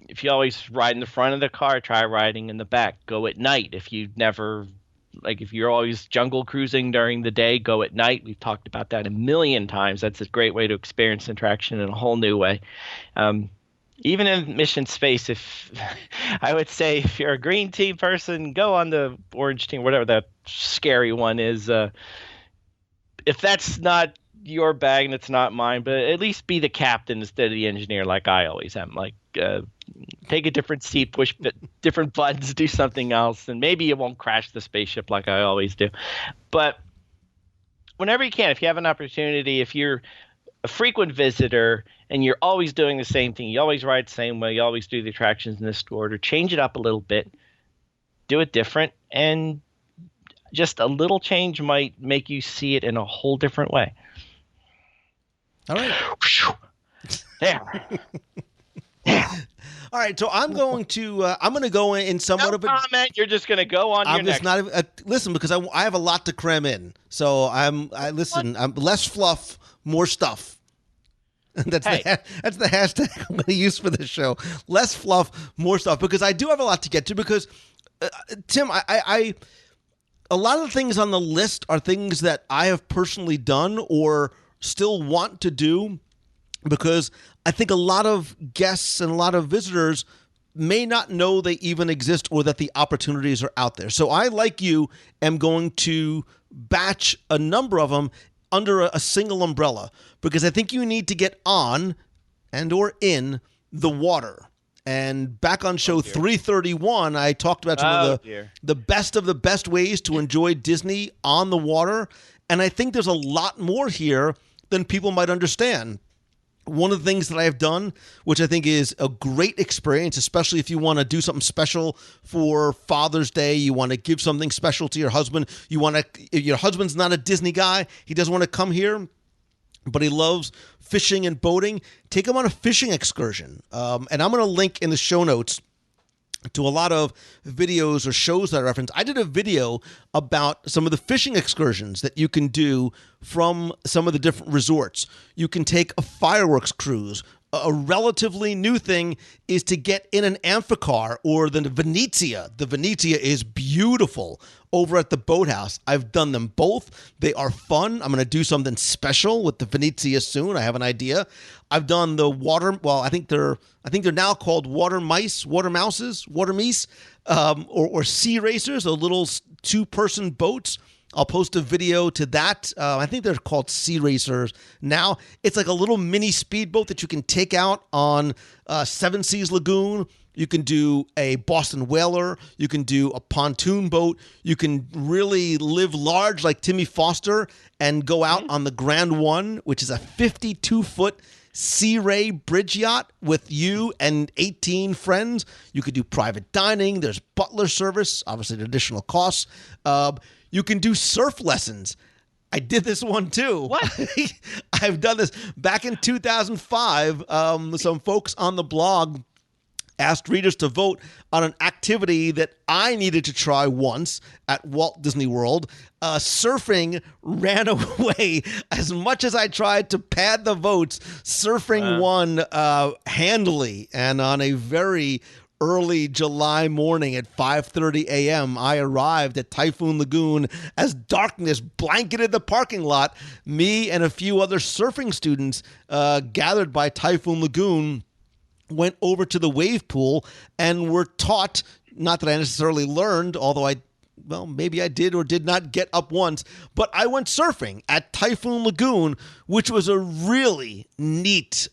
If you always ride in the front of the car, try riding in the back. Go at night. If you're always jungle cruising during the day, go at night. We've talked about that a million times. That's a great way to experience attraction in a whole new way. Even in mission space, I would say if you're a green team person, go on the orange team, whatever that scary one is. If that's not your bag and it's not mine, but at least be the captain instead of the engineer like I always am. Like, take a different seat, push different buttons, do something else, and maybe it won't crash the spaceship like I always do. But whenever you can, if you have an opportunity, if you're a frequent visitor and you're always doing the same thing, you always ride the same way, you always do the attractions in this order, change it up a little bit, do it different, and just a little change might make you see it in a whole different way. All right. There. All right, so I'm going to go in somewhat of a comment. You're just going to go on. I'm just not listen because I have a lot to cram in. So I'm less fluff, more stuff. That's the hashtag I'm going to use for this show. Less fluff, more stuff, because I do have a lot to get to. Because Tim, I a lot of the things on the list are things that I have personally done or still want to do, because I think a lot of guests and a lot of visitors may not know they even exist or that the opportunities are out there. So I, like you, am going to batch a number of them under a single umbrella, because I think you need to get on and or in the water. And back on show 331, I talked about some of the best ways to enjoy Disney on the water. And I think there's a lot more here than people might understand. One of the things that I have done, which I think is a great experience, especially if you want to do something special for Father's Day, you want to give something special to your husband, if your husband's not a Disney guy, he doesn't want to come here, but he loves fishing and boating, take him on a fishing excursion. And I'm going to link in the show notes to a lot of videos or shows that I reference. I did a video about some of the fishing excursions that you can do from some of the different resorts. You can take a fireworks cruise. A relatively new thing is to get in an amphicar or the Venezia. The Venezia is beautiful over at the boathouse. I've done them both. They are fun. I'm going to do something special with the Venezia soon. I have an idea. I've done the water. Well, I think they're now called water meese, or sea racers, the little 2-person boats. I'll post a video to that. I think they're called sea racers now. It's like a little mini speedboat that you can take out on Seven Seas Lagoon. You can do a Boston Whaler. You can do a pontoon boat. You can really live large like Timmy Foster and go out on the Grand One, which is a 52-foot Sea Ray bridge yacht with you and 18 friends. You could do private dining. There's butler service, obviously at additional costs. You can do surf lessons. I did this one too. What? I've done this back in 2005. Some folks on the blog asked readers to vote on an activity that I needed to try once at Walt Disney World. Surfing ran away. As much as I tried to pad the votes, surfing won handily. And on a very early July morning at 5:30 a.m., I arrived at Typhoon Lagoon as darkness blanketed the parking lot. Me and a few other surfing students gathered by Typhoon Lagoon went over to the wave pool and were taught, not that I necessarily learned, although maybe I did or did not get up once, but I went surfing at Typhoon Lagoon, which was a really neat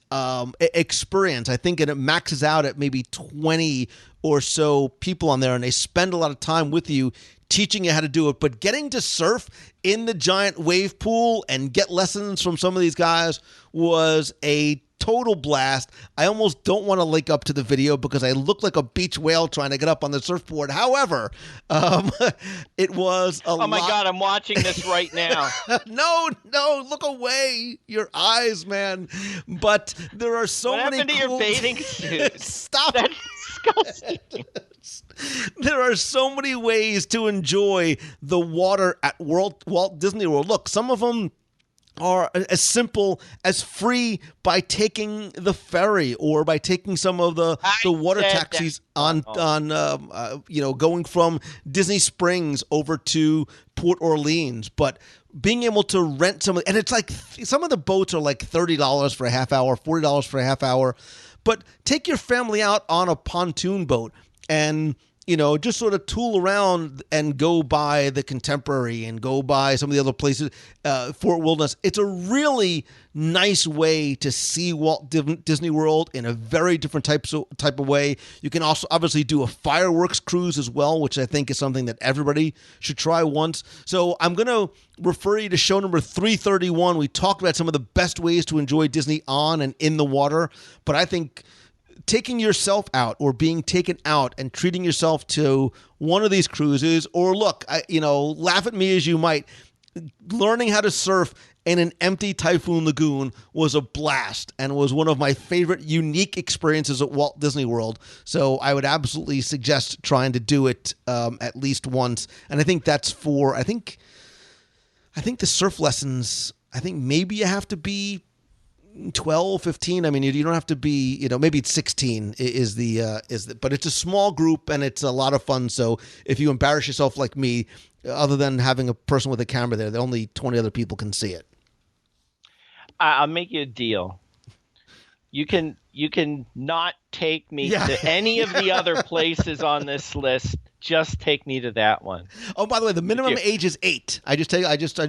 experience. I think it maxes out at maybe 20 or so people on there, and they spend a lot of time with you teaching you how to do it. But getting to surf in the giant wave pool and get lessons from some of these guys was a total blast. I almost don't want to link up to the video because I look like a beach whale trying to get up on the surfboard. However, it was a lot. Oh my God, I'm watching this right now. No, look away. Your eyes, man. But there are so what many happened to your bathing suit? Stop. That's disgusting. There are so many ways to enjoy the water at Walt Disney World. Look, some of them are as simple as free by taking the ferry or by taking some of the water taxis on going from Disney Springs over to Port Orleans. But being able to rent and it's like some of the boats are like $30 for a half hour, $40 for a half hour. But take your family out on a pontoon boat and just sort of tool around and go by the Contemporary and go by some of the other places, Fort Wilderness. It's a really nice way to see Walt Disney World in a very different type of way. You can also obviously do a fireworks cruise as well, which I think is something that everybody should try once. So I'm going to refer you to show number 331. We talked about some of the best ways to enjoy Disney on and in the water, but I think taking yourself out or being taken out and treating yourself to one of these cruises, or laugh at me as you might, learning how to surf in an empty Typhoon Lagoon was a blast and was one of my favorite unique experiences at Walt Disney World. So I would absolutely suggest trying to do it at least once. And I think that's I think the surf lessons, I think maybe you have to be 12, 15. I mean, you don't have to be, maybe it's 16 but it's a small group and it's a lot of fun. So if you embarrass yourself like me, other than having a person with a camera there, only 20 other people can see it. I'll make you a deal. You can not take me to any of the other places on this list. Just take me to that one. Oh, by the way, the minimum age is 8. I just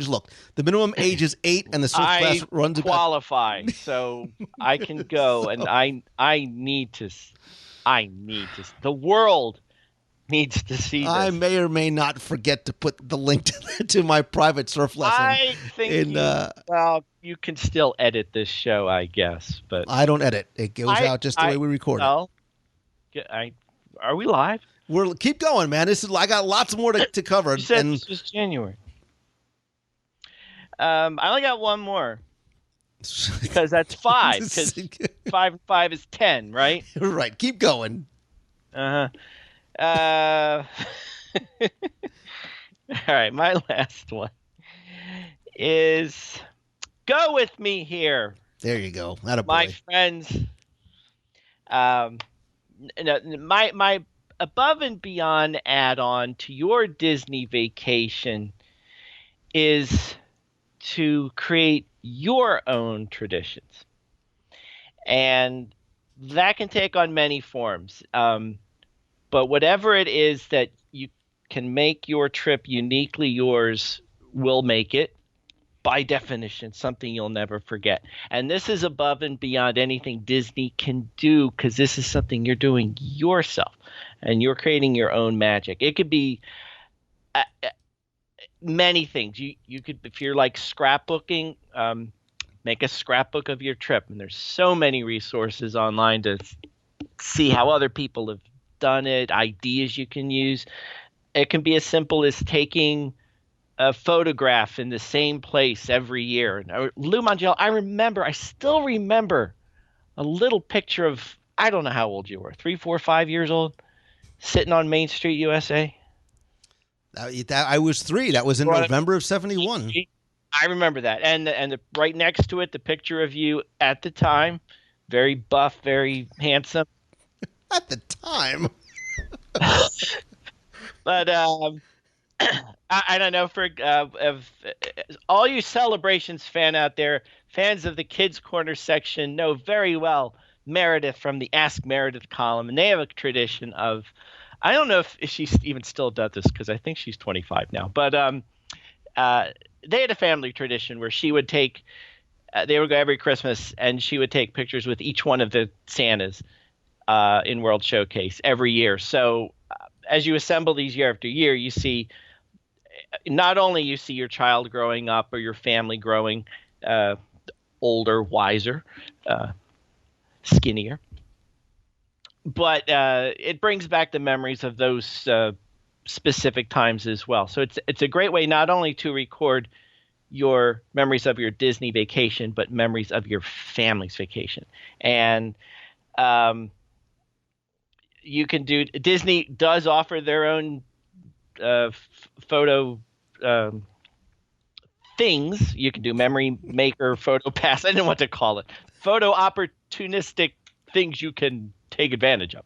looked. The minimum age is 8, and the surf class runs. I qualify, so I can go, and I need to. The world needs to see this. I may or may not forget to put the link to my private surf lesson. I think you can still edit this show, I guess, but I don't edit. It goes out just the way we record it. Are we live? Keep going, man. I got lots more to cover. You said this was January. I only got one more because that's 5. Because 5 and 5 is 10, right? Right. Keep going. All right. My last one is Go With Me Here. There you go. Attaboy. My friends. My above and beyond add-on to your Disney vacation is to create your own traditions. And that can take on many forms. But whatever it is that you can make your trip uniquely yours will make it, by definition, something you'll never forget. And this is above and beyond anything Disney can do, because this is something you're doing yourself. And you're creating your own magic. It could be many things. You could, if you're like scrapbooking, make a scrapbook of your trip. And there's so many resources online to see how other people have done it, ideas you can use. It can be as simple as taking a photograph in the same place every year. Lou Mongello, I still remember a little picture of, I don't know how old you were, 3, 4, 5 years old, sitting on Main Street, USA. I was 3. That was in November of 71. I remember that. And right next to it, the picture of you at the time, very buff, very handsome. At the time. But I don't know, for all you Celebrations fans out there, fans of the Kids Corner section, know very well Meredith from the Ask Meredith column, and they have a tradition of, I don't know if she even still does this because I think she's 25 now, but they had a family tradition where she would take, they would go every Christmas and she would take pictures with each one of the Santas in World Showcase every year. So as you assemble these year after year, you see, not only you see your child growing up or your family growing older, wiser, skinnier, but it brings back the memories of those specific times as well. So it's a great way not only to record your memories of your Disney vacation, but memories of your family's vacation. And you can do. Disney does offer their own photo things. You can do memory maker, photo pass. I don't know what to call it. Photo opportunistic things you can take advantage of.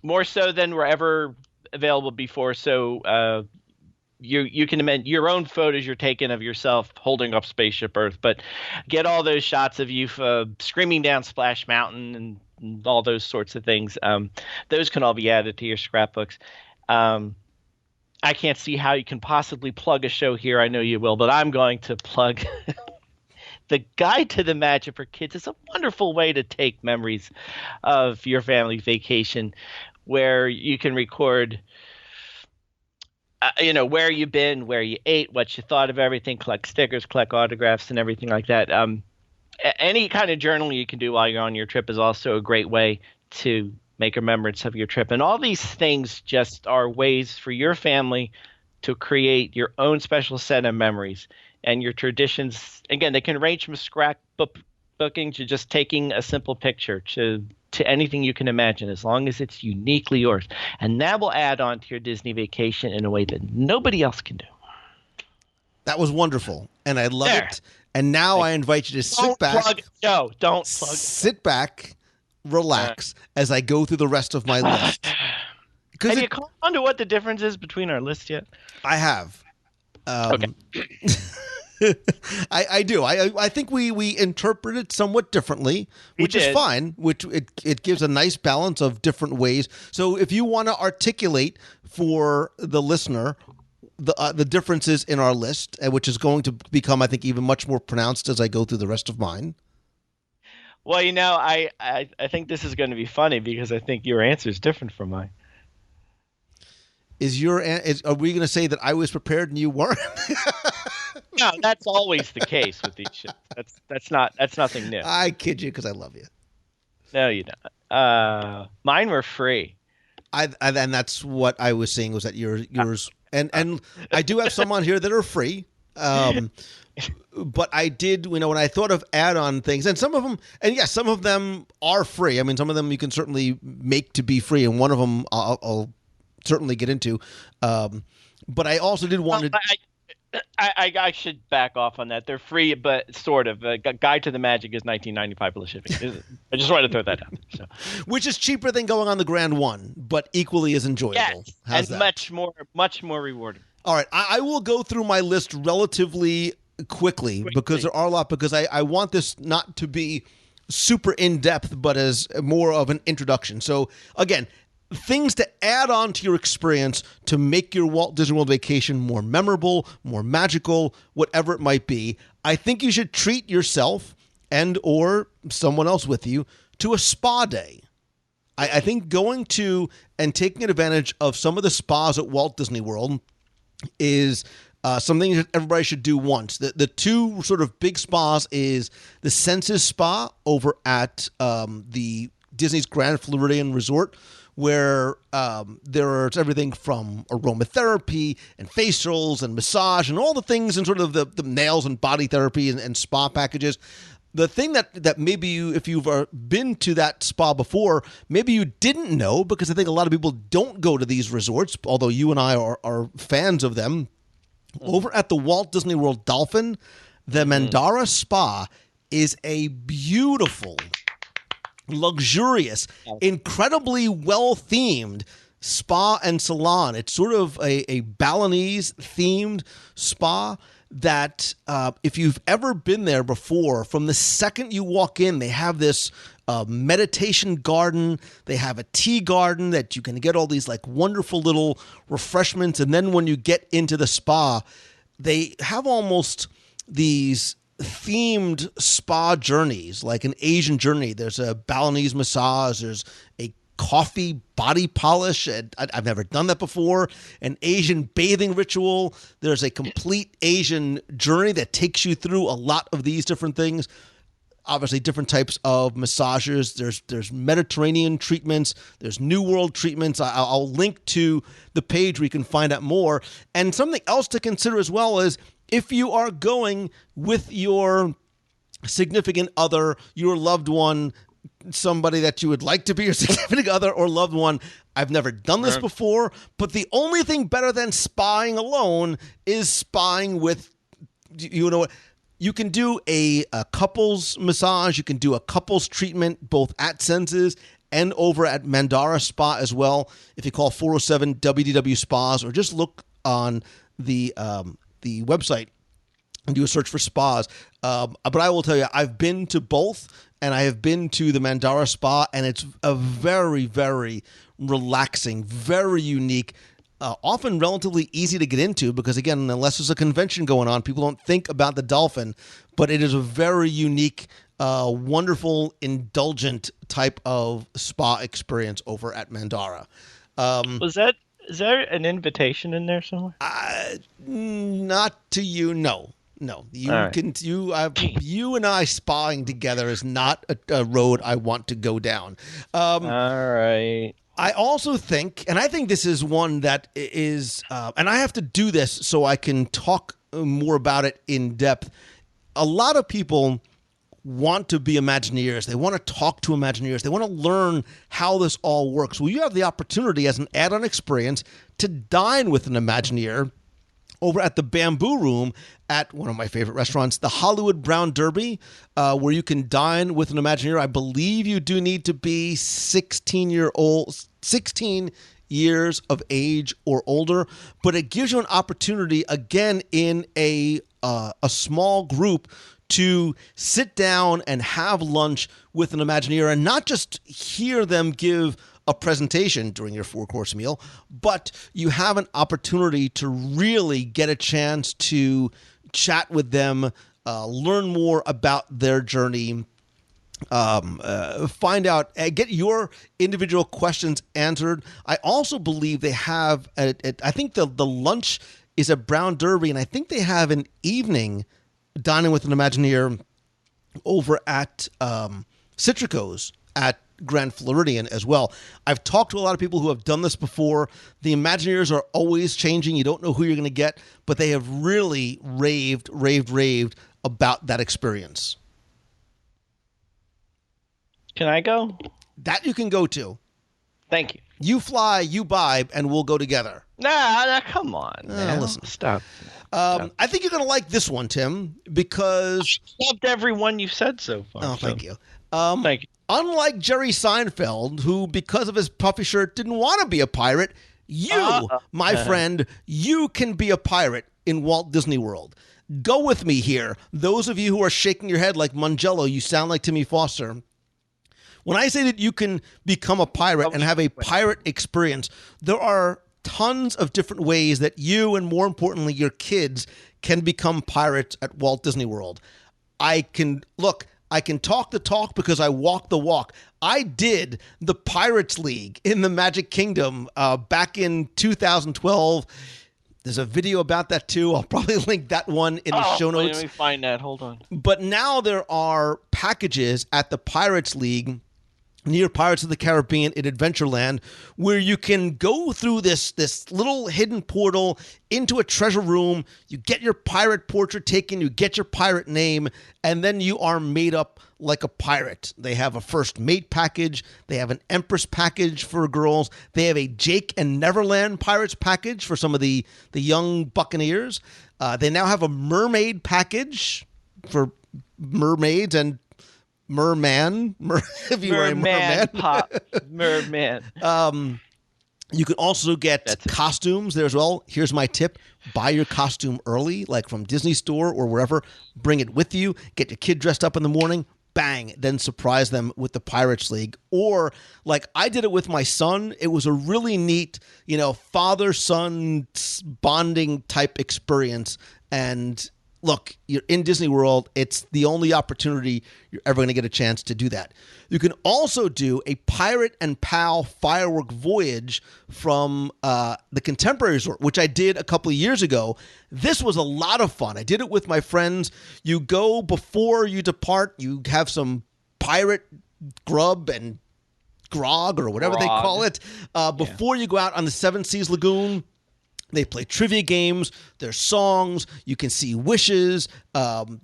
More so than were ever available before. So you can amend your own photos you're taking of yourself holding up Spaceship Earth, but get all those shots of you screaming down Splash Mountain and all those sorts of things. Those can all be added to your scrapbooks. I can't see how you can possibly plug a show here. I know you will, but I'm going to plug the Guide to the Magic for Kids. Is a wonderful way to take memories of your family vacation, where you can record where you've been, where you ate, what you thought of everything, collect stickers, collect autographs, and everything like that. Any kind of journaling you can do while you're on your trip is also a great way to make remembrance of your trip. And all these things just are ways for your family to create your own special set of memories. And your traditions, again, they can range from scrapbooking to just taking a simple picture to anything you can imagine, as long as it's uniquely yours. And that will add on to your Disney vacation in a way that nobody else can do. That was wonderful, and I love it. And now I invite you to sit back. Don't plug. Sit back, relax as I go through the rest of my list. Have you caught on to what the difference is between our lists yet? I have. Okay. I do. I think we interpret it somewhat differently, which is fine. Which it gives a nice balance of different ways. So if you want to articulate for the listener the differences in our list, which is going to become, I think, even much more pronounced as I go through the rest of mine. Well, I think this is going to be funny because I think your answer is different from mine. Are we going to say that I was prepared and you weren't? No, that's always the case with these shows. That's nothing new. I kid you because I love you. No, you don't. Mine were free. And that's what I was saying was that yours and I do have some on here that are free. But I did, when I thought of add-on things, and some of them are free. I mean, some of them you can certainly make to be free, and one of them I'll certainly get into. But I also did want to. I should back off on that. They're free, but sort of. Guide to the Magic is $19.95 plus shipping. I just wanted to throw that out. So. Which is cheaper than going on the Grand One, but equally as enjoyable. Yes, How's and that? much more rewarding. All right, I will go through my list relatively quickly because there are a lot. Because I want this not to be super in depth, but as more of an introduction. So again, things to add on to your experience to make your Walt Disney World vacation more memorable, more magical, whatever it might be. I think you should treat yourself and or someone else with you to a spa day. I think going to and taking advantage of some of the spas at Walt Disney World is something that everybody should do once. The two sort of big spas is the Senses Spa over at the Disney's Grand Floridian Resort, where there's everything from aromatherapy and facials and massage and all the things and sort of the nails and body therapy and spa packages. The thing that maybe you, if you've been to that spa before, maybe you didn't know, because I think a lot of people don't go to these resorts, although you and I are fans of them. Over at the Walt Disney World Dolphin, the Mandara Spa is a beautiful, luxurious, incredibly well-themed spa and salon. It's sort of a Balinese-themed spa that if you've ever been there before, from the second you walk in, they have this meditation garden. They have a tea garden that you can get all these like wonderful little refreshments. And then when you get into the spa, they have almost these themed spa journeys, like an Asian journey. There's a Balinese massage. There's a coffee body polish. I've never done that before. An Asian bathing ritual. There's a complete Asian journey that takes you through a lot of these different things. Obviously, different types of massages. There's Mediterranean treatments. There's New World treatments. I'll link to the page where you can find out more. And something else to consider as well is if you are going with your significant other, your loved one, somebody that you would like to be your significant other or loved one. I've never done this before, but the only thing better than spying alone is spying with, you know what? You can do a couples massage. You can do a couples treatment both at Senses and over at Mandara Spa as well. If you call 407 WDW Spas or just look on the website and do a search for spas. But I will tell you, I've been to both, and I have been to the Mandara Spa, and it's a very, very relaxing, very unique, often relatively easy to get into because, again, unless there's a convention going on, people don't think about the dolphin, but it is a very unique, wonderful, indulgent type of spa experience over at Mandara. Is there an invitation in there somewhere? Not to you, no. You can. You and I spying together is not a road I want to go down. All right. I also think, and I think this is one that is, and I have to do this so I can talk more about it in depth. A lot of people want to be Imagineers. They want to talk to Imagineers. They want to learn how this all works. Well, you have the opportunity as an add-on experience to dine with an Imagineer over at the Bamboo Room at one of my favorite restaurants, the Hollywood Brown Derby, where you can dine with an Imagineer. I believe you do need to be 16 years of age or older, but it gives you an opportunity, again, in a small group to sit down and have lunch with an Imagineer and not just hear them give a presentation during your 4-course meal, but you have an opportunity to really get a chance to chat with them, learn more about their journey, find out, get your individual questions answered. I also believe they have, I think the lunch is a Brown Derby, and I think they have an evening dining with an Imagineer over at Citrico's at Grand Floridian as well. I've talked to a lot of people who have done this before. The Imagineers are always changing. You don't know who you're going to get, but they have really raved about that experience. Can I go? That you can go to. Thank you. You fly, you buy, and we'll go together. Nah, come on, man. Listen. Stop. I think you're going to like this one, Tim, because... I've loved every one you've said so far. Oh, thank you. Thank you. Unlike Jerry Seinfeld, who, because of his puffy shirt, didn't want to be a pirate, you, my friend, you can be a pirate in Walt Disney World. Go with me here. Those of you who are shaking your head like Mongello, you sound like Timmy Foster. When I say that you can become a pirate and have a pirate experience, there are tons of different ways that you, and more importantly, your kids, can become pirates at Walt Disney World. I can talk the talk because I walk the walk. I did the Pirates League in the Magic Kingdom back in 2012. There's a video about that too. I'll probably link that one in the show notes. Let me find that. Hold on. But now there are packages at the Pirates League near Pirates of the Caribbean in Adventureland, where you can go through this little hidden portal into a treasure room. You get your pirate portrait taken, you get your pirate name, and then you are made up like a pirate. They have a first mate package. They have an Empress package for girls. They have a Jake and Neverland Pirates package for some of the young Buccaneers. They now have a mermaid package for mermaids and merman, if you are a merman. Merman. You can also get costumes there as well. Here's my tip. Buy your costume early, like from Disney Store or wherever. Bring it with you. Get your kid dressed up in the morning. Bang. Then surprise them with the Pirates League. Or, like I did it with my son. It was a really neat, father-son bonding type experience. And look, you're in Disney World. It's the only opportunity you're ever going to get a chance to do that. You can also do a Pirate and Pal firework voyage from the Contemporary Resort, which I did a couple of years ago. This was a lot of fun. I did it with my friends. You go before you depart. You have some pirate grub and grog or whatever they call it before you go out on the Seven Seas Lagoon. They play trivia games. There's songs. You can see wishes.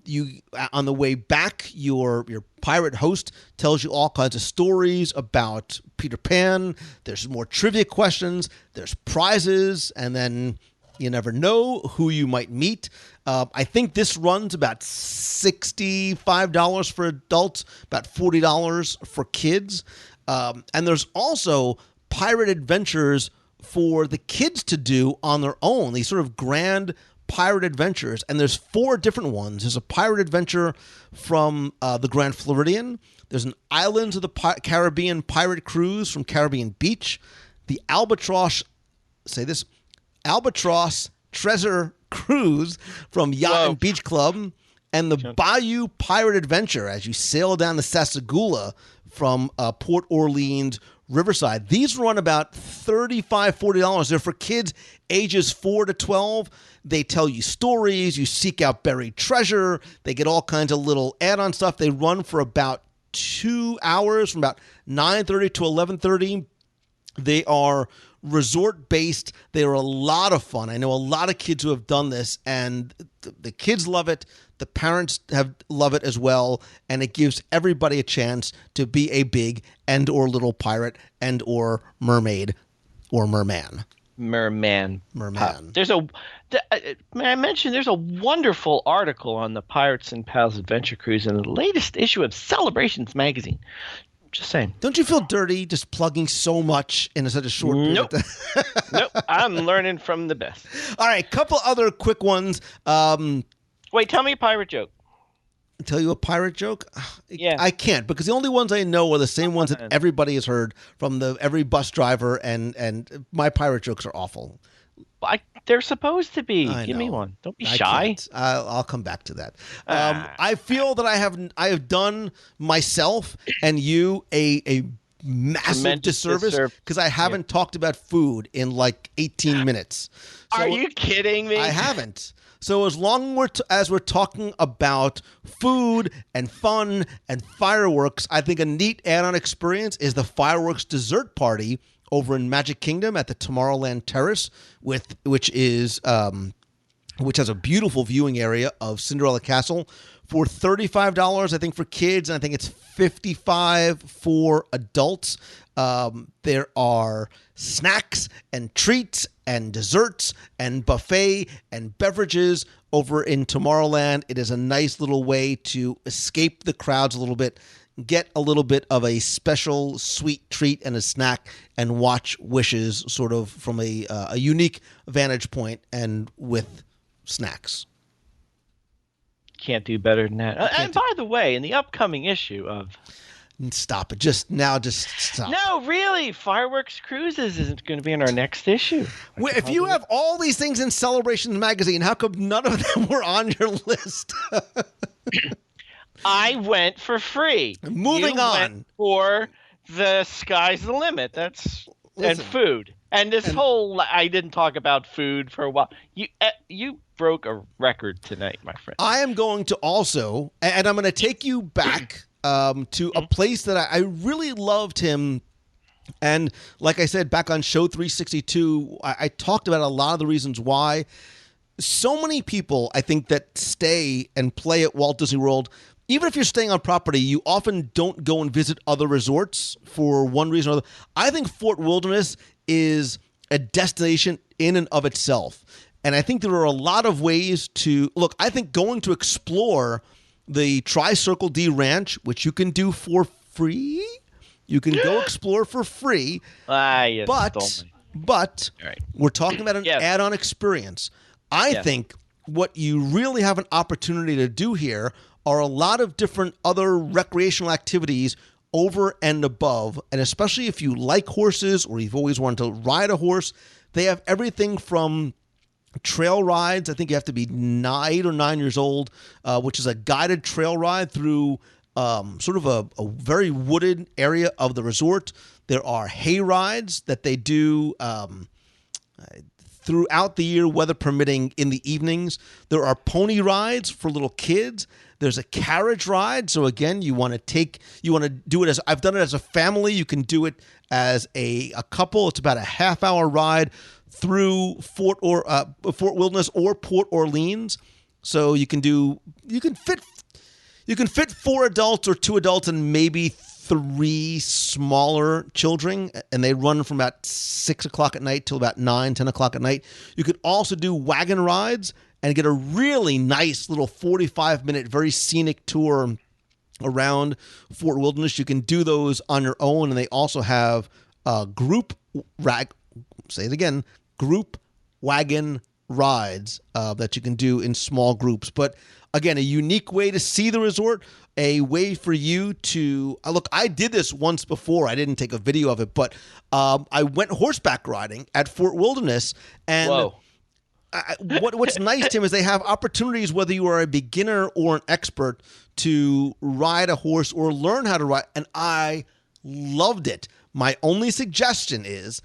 You on the way back, your pirate host tells you all kinds of stories about Peter Pan. There's more trivia questions. There's prizes, and then you never know who you might meet. I think this runs about $65 for adults, about $40 for kids. And there's also pirate adventures for the kids to do on their own, these sort of grand pirate adventures. And there's 4 different ones. There's a pirate adventure from the Grand Floridian. There's an Islands of the Caribbean pirate cruise from Caribbean Beach. The Albatross Treasure Cruise from Yacht and Beach Club. And the Bayou Pirate Adventure as you sail down the Sassagoula from Port Orleans Riverside. These run about $35, $40. They're for kids ages 4 to 12. They tell you stories. You seek out buried treasure. They get all kinds of little add-on stuff. They run for about 2 hours, from about 9:30 to 11:30. They are resort-based. They are a lot of fun. I know a lot of kids who have done this, and the kids love it. The parents love it as well, and it gives everybody a chance to be a big and or little pirate and or mermaid or merman. May I mention there's a wonderful article on the Pirates and Pals Adventure Cruise in the latest issue of Celebrations magazine. Just saying. Don't you feel dirty just plugging so much in such a short period? Nope. Nope. I'm learning from the best. All right, couple other quick ones. Wait, tell me a pirate joke. Tell you a pirate joke? Yeah. I can't, because the only ones I know are the same ones that everybody has heard from every bus driver, and my pirate jokes are awful. They're supposed to be. Give me one. Don't be shy. I'll come back to that. I feel that I have done myself and you a massive disservice because I haven't talked about food in like 18 minutes. So are you kidding me? I haven't. So as long as we're talking about food and fun and fireworks, I think a neat add-on experience is the fireworks dessert party over in Magic Kingdom at the Tomorrowland Terrace, which has a beautiful viewing area of Cinderella Castle for $35, I think, for kids, and I think it's $55 for adults. There are snacks and treats and desserts and buffet and beverages over in Tomorrowland. It is a nice little way to escape the crowds a little bit, get a little bit of a special sweet treat and a snack, and watch Wishes sort of from a unique vantage point and with snacks. Can't do better than that. And by the way, in the upcoming issue of... Stop it. Just stop. No, really. Fireworks Cruises isn't going to be in our next issue. If you have all these things in Celebrations magazine, how come none of them were on your list? I went for free. Moving on. Went for the sky's the limit. And food. And I didn't talk about food for a while. You broke a record tonight, my friend. I am going to also, and I'm going to take you back to a place that I really loved him. And like I said, back on show 362, I talked about a lot of the reasons why so many people, I think, that stay and play at Walt Disney World, even if you're staying on property, you often don't go and visit other resorts for one reason or another. I think Fort Wilderness is a destination in and of itself. And I think there are a lot of ways to look. I think going to explore the Tri-Circle D Ranch, which you can do for free. You can go explore for free. But right. We're talking about an add-on experience. I think what you really have an opportunity to do here are a lot of different other recreational activities over and above. And especially if you like horses or you've always wanted to ride a horse, they have everything from trail rides. I think you have to be 8 or 9 years old, which is a guided trail ride through sort of a very wooded area of the resort. There are hay rides that they do throughout the year, weather permitting, in the evenings. There are pony rides for little kids. There's a carriage ride. So again, you want to do it as, I've done it as a family. You can do it as a couple. It's about a half-hour ride through Fort Wilderness or Port Orleans. So you can fit 4 adults or 2 adults and maybe 3 smaller children, and they run from about 6 o'clock at night till about 9, 10 o'clock at night. You could also do wagon rides and get a really nice little 45-minute, very scenic tour around Fort Wilderness. You can do those on your own, and they also have group wagon rides that you can do in small groups. But again, a unique way to see the resort, a way for you to look. I did this once before. I didn't take a video of it, but I went horseback riding at Fort Wilderness, and Whoa. What's nice, Tim, is they have opportunities, whether you are a beginner or an expert, to ride a horse or learn how to ride, and I loved it. My only suggestion is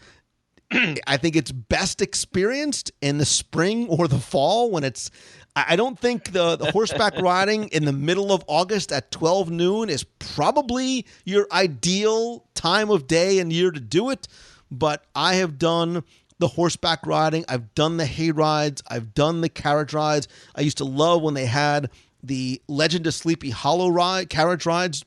I think it's best experienced in the spring or the fall when it's – I don't think the horseback riding in the middle of August at 12 noon is probably your ideal time of day and year to do it, but I have done – the horseback riding. I've done the hay rides. I've done the carriage rides. I used to love when they had the Legend of Sleepy Hollow carriage rides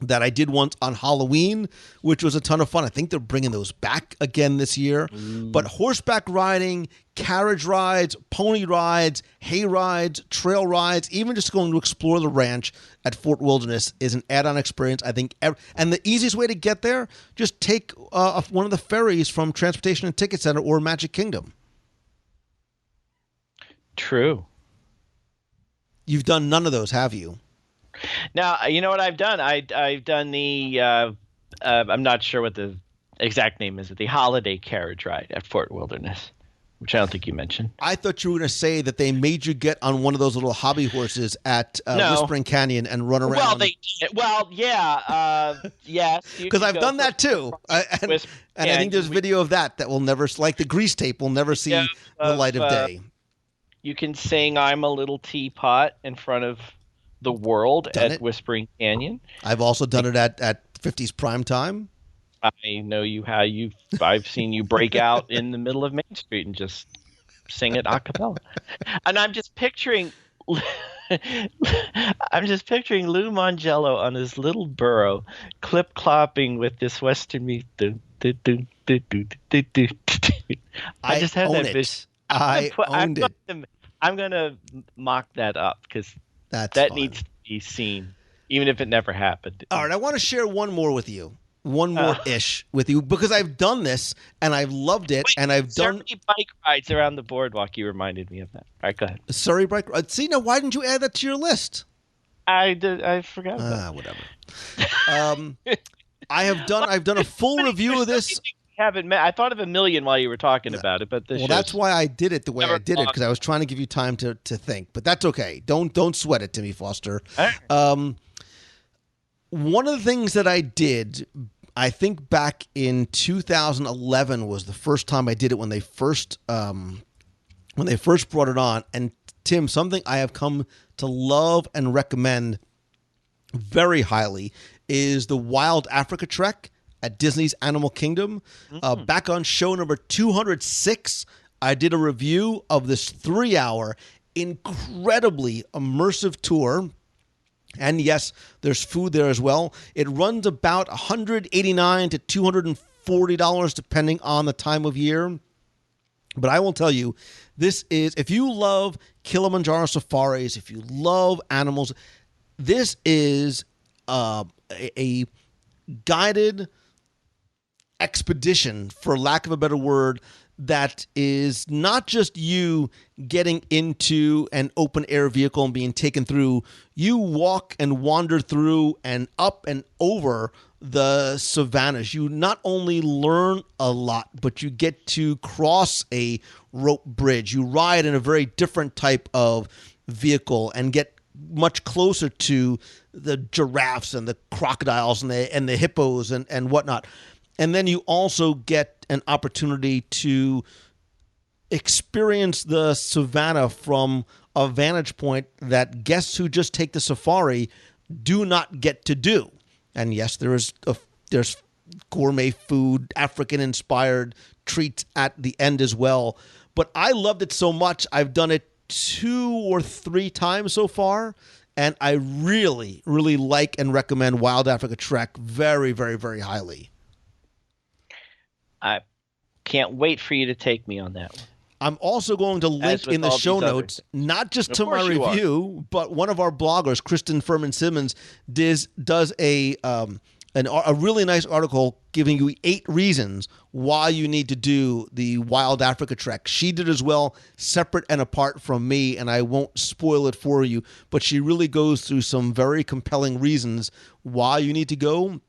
that I did once on Halloween, which was a ton of fun. I think they're bringing those back again this year. But horseback riding, carriage rides, pony rides, hay rides, trail rides, even just going to explore the ranch at Fort Wilderness is an add-on experience, I think. And the easiest way to get there, just take one of the ferries from Transportation and Ticket Center or Magic Kingdom. True. You've done none of those, have you? Now, you know what I've done? I've done the I'm not sure what the exact name is, the holiday carriage ride at Fort Wilderness, which I don't think you mentioned. I thought you were going to say that they made you get on one of those little hobby horses at Whispering Canyon and run around. Yes. Because I've done that too. And I think there's video of that will never, like the grease tape, will never see the light of day. You can sing "I'm a Little Teapot" in front of the world at Whispering Canyon. I've also done it at 50s prime time. I know I've seen you break out in the middle of Main Street and just sing it a cappella. And I'm just picturing Lou Mongello on his little burro, clip-clopping with this Western meat. I just have that vision. I'm going to mock that up because that needs to be seen, even if it never happened. All right, I want to share one more with you. One more-ish with you, because I've done this, and I've loved it, and I've done... Surrey bike rides around the boardwalk, you reminded me of that. All right, go ahead. Surrey bike rides. See, now, why didn't you add that to your list? I forgot about whatever. I've done a full review of this... Haven't met. I thought of a million while you were talking about it, but that's why I did it the way I did it, because I was trying to give you time to think. But that's okay. Don't sweat it, Timmy Foster. Right. One of the things that I did, I think back in 2011 was the first time I did it when they first brought it on. And Tim, something I have come to love and recommend very highly is the Wild Africa Trek at Disney's Animal Kingdom. Back on show number 206, I did a review of this 3-hour, incredibly immersive tour. And yes, there's food there as well. It runs about $189 to $240, depending on the time of year. But I will tell you, this is, if you love Kilimanjaro safaris, if you love animals, this is a guided expedition, for lack of a better word, that is not just you getting into an open air vehicle and being taken through. You walk and wander through and up and over the savannas. You not only learn a lot, but you get to cross a rope bridge. You ride in a very different type of vehicle and get much closer to the giraffes and the crocodiles and the hippos and whatnot. And then you also get an opportunity to experience the savannah from a vantage point that guests who just take the safari do not get to do. And yes, there's gourmet food, African-inspired treats at the end as well. But I loved it so much, I've done it 2 or 3 times so far, and I really, really like and recommend Wild Africa Trek very, very, very highly. I can't wait for you to take me on that one. I'm also going to link in the show notes, not just to my review, but one of our bloggers, Kristen Furman-Simmons, does a really nice article giving you 8 reasons why you need to do the Wild Africa Trek. She did as well, separate and apart from me, and I won't spoil it for you, but she really goes through some very compelling reasons why you need to go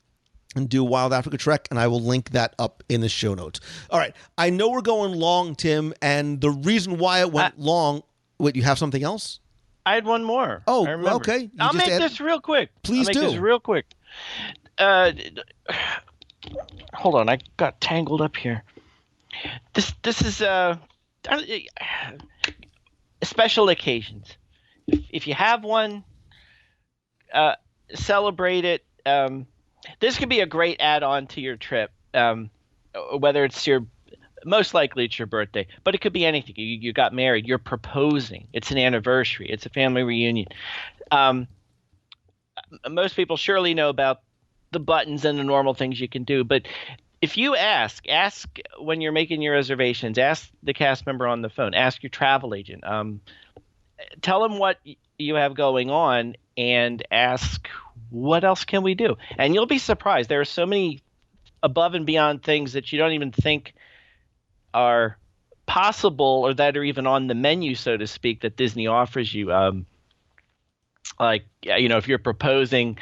and do Wild Africa Trek, and I will link that up in the show notes. All right. I know we're going long, Tim, and the reason why it went long... Wait, you have something else? I had one more. Oh, okay. I'll make this real quick. Please do. This real quick. Hold on. I got tangled up here. This is special occasions. If you have one, celebrate it. This could be a great add-on to your trip, whether it's most likely it's your birthday, but it could be anything. You got married, you're proposing, it's an anniversary, it's a family reunion. Most people surely know about the buttons and the normal things you can do, but if you ask when you're making your reservations, ask the cast member on the phone, ask your travel agent, tell them what you have going on, and ask, what else can we do? And you'll be surprised. There are so many above and beyond things that you don't even think are possible or that are even on the menu, so to speak, that Disney offers you. If you're proposing,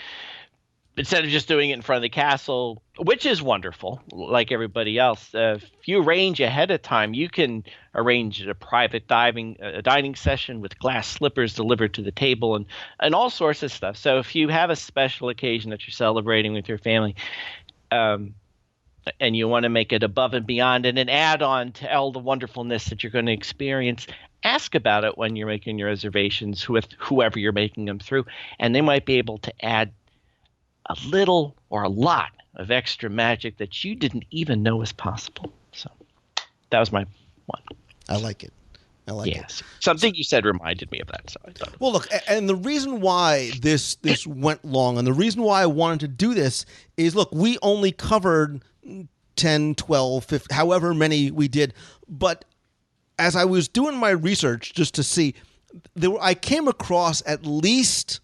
instead of just doing it in front of the castle, which is wonderful, like everybody else, if you arrange ahead of time, you can arrange a private dining session with glass slippers delivered to the table and all sorts of stuff. So if you have a special occasion that you're celebrating with your family, and you want to make it above and beyond and an add-on to all the wonderfulness that you're going to experience, ask about it when you're making your reservations with whoever you're making them through, and they might be able to add a little or a lot of extra magic that you didn't even know was possible. So that was my one. I like it. Yes. Something you said reminded me of that. So I thought. Well, look, and the reason why this went long, and the reason why I wanted to do this is, look, we only covered 10, 12, 15, however many we did. But as I was doing my research just to see, I came across at least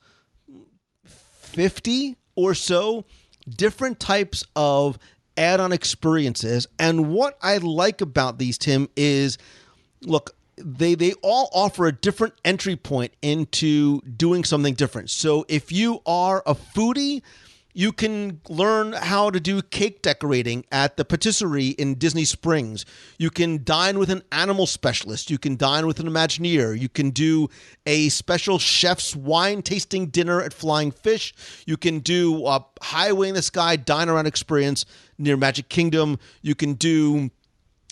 50 or so different types of add-on experiences. And what I like about these, Tim, is, look, they all offer a different entry point into doing something different. So if you are a foodie, you can learn how to do cake decorating at the patisserie in Disney Springs. You can dine with an animal specialist. You can dine with an Imagineer. You can do a special chef's wine tasting dinner at Flying Fish. You can do a Highway in the Sky dine-around experience near Magic Kingdom. You can do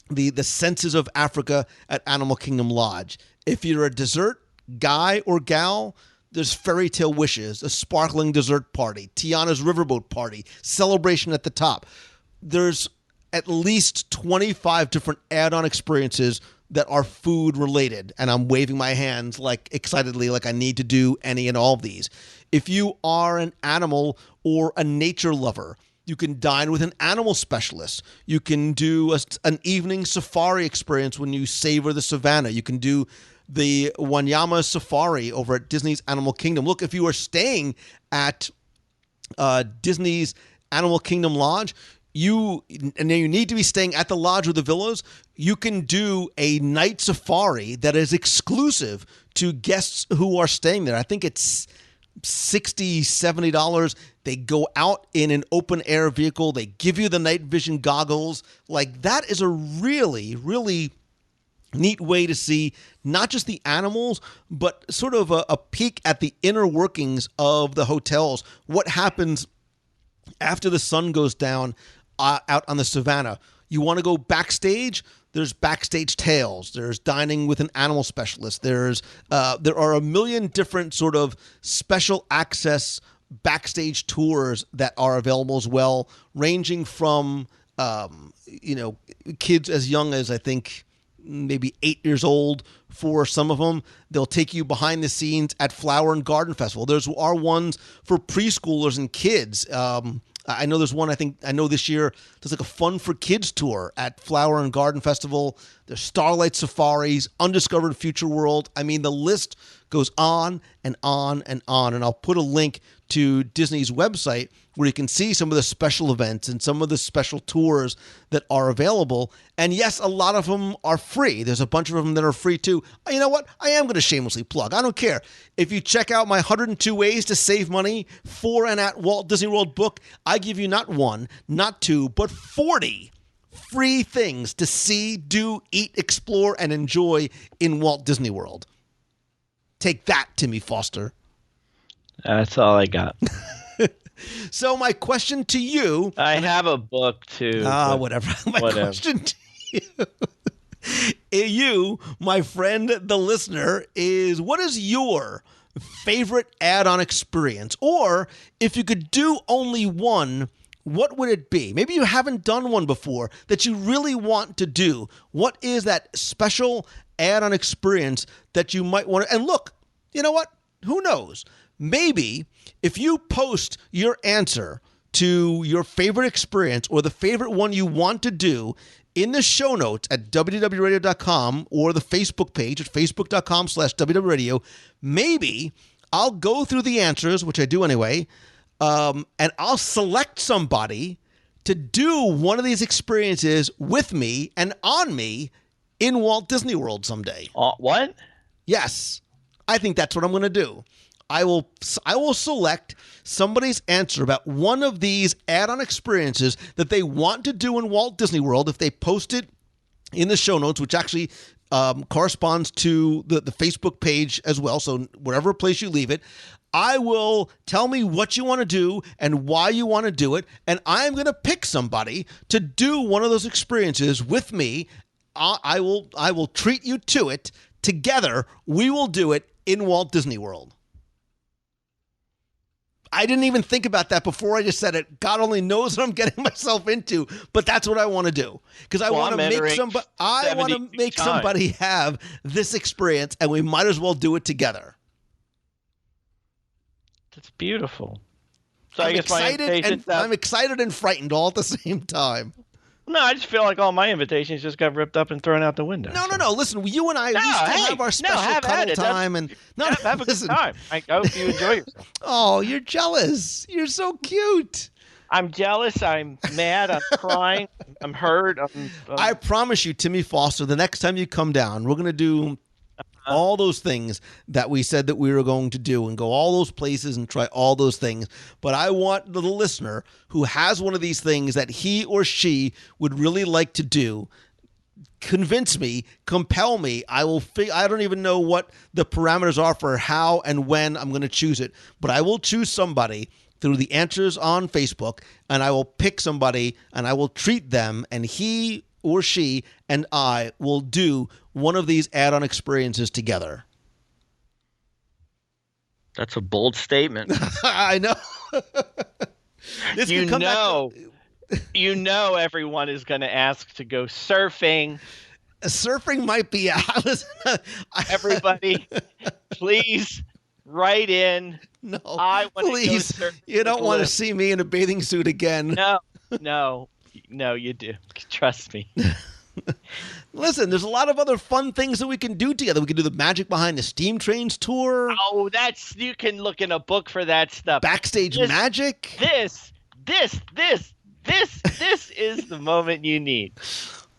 the Senses of Africa at Animal Kingdom Lodge. If you're a dessert guy or gal, there's Fairy Tale Wishes, a sparkling dessert party, Tiana's Riverboat Party, Celebration at the Top. There's at least 25 different add-on experiences that are food related, and I'm waving my hands excitedly like I need to do any and all of these. If you are an animal or a nature lover, you can dine with an animal specialist. You can do an evening safari experience when you savor the savannah. You can do the Wanyama Safari over at Disney's Animal Kingdom. Look, if you are staying at Disney's Animal Kingdom Lodge, you need to be staying at the lodge or the villas, you can do a night safari that is exclusive to guests who are staying there. I think it's $60, $70. They go out in an open air vehicle. They give you the night vision goggles. That is a really, really neat way to see not just the animals, but sort of a peek at the inner workings of the hotels. What happens after the sun goes down out on the savannah? You want to go backstage? There's backstage tales. There's dining with an animal specialist. There are a million different sort of special access backstage tours that are available as well, ranging from kids as young as I think maybe 8 years old. For some of them, they'll take you behind the scenes at Flower and Garden Festival. There's are ones for preschoolers and kids. I know there's one, I know this year, there's like a Fun for Kids tour at Flower and Garden Festival. There's Starlight Safaris, Undiscovered Future World. I mean, the list goes on and on and on. And I'll put a link to Disney's website where you can see some of the special events and some of the special tours that are available. And yes, a lot of them are free. There's a bunch of them that are free too. You know what? I am going to shamelessly plug. I don't care. If you check out my 102 Ways to Save Money for and at Walt Disney World book, I give you not one, not two, but 40 free things to see, do, eat, explore, and enjoy in Walt Disney World. Take that, Timmy Foster. That's all I got. So my question to you... I have a book, too. Whatever. My question to you, my friend, the listener, is what is your favorite add-on experience? Or if you could do only one, what would it be? Maybe you haven't done one before that you really want to do. What is that special add-on experience that you might want to... And look, you know what? Who knows? Maybe if you post your answer to your favorite experience or the favorite one you want to do in the show notes at WDWRadio.com or the Facebook page at Facebook.com/WDWRadio, maybe I'll go through the answers, which I do anyway, and I'll select somebody to do one of these experiences with me and on me in Walt Disney World someday. What? Yes. I think that's what I'm going to do. I will select somebody's answer about one of these add-on experiences that they want to do in Walt Disney World if they post it in the show notes, which actually corresponds to the Facebook page as well. So wherever place you leave it, I will tell me what you want to do and why you want to do it, and I'm going to pick somebody to do one of those experiences with me. I will treat you to it. Together, we will do it in Walt Disney World. I didn't even think about that before I just said it. God only knows what I'm getting myself into, but that's what I want to do because I want to make somebody have this experience, and we might as well do it together. That's beautiful. So I'm excited and frightened all at the same time. No, I just feel like all my invitations just got ripped up and thrown out the window. No. Listen, you and I, we still have our special cuddle time. Have a good time. I hope you enjoy yourself. Oh, you're jealous. You're so cute. I'm jealous. I'm mad. I'm crying. I'm hurt. I promise you, Timmy Foster, the next time you come down, we're going to do all those things that we said that we were going to do and go all those places and try all those things. But I want the listener who has one of these things that he or she would really like to do, convince me, compel me. I don't even know what the parameters are for how and when I'm going to choose it, but I will choose somebody through the answers on Facebook, and I will pick somebody and I will treat them, and he or she and I will do one of these add-on experiences together. That's a bold statement. I know. Everyone is going to ask to go surfing. Surfing might be out. Everybody, please write in. No, please. You don't want to see me in a bathing suit again. No, you do. Trust me. Listen, there's a lot of other fun things that we can do together. We can do the Magic Behind the Steam Trains tour. Oh, you can look in a book for that stuff. Backstage magic. This is the moment you need.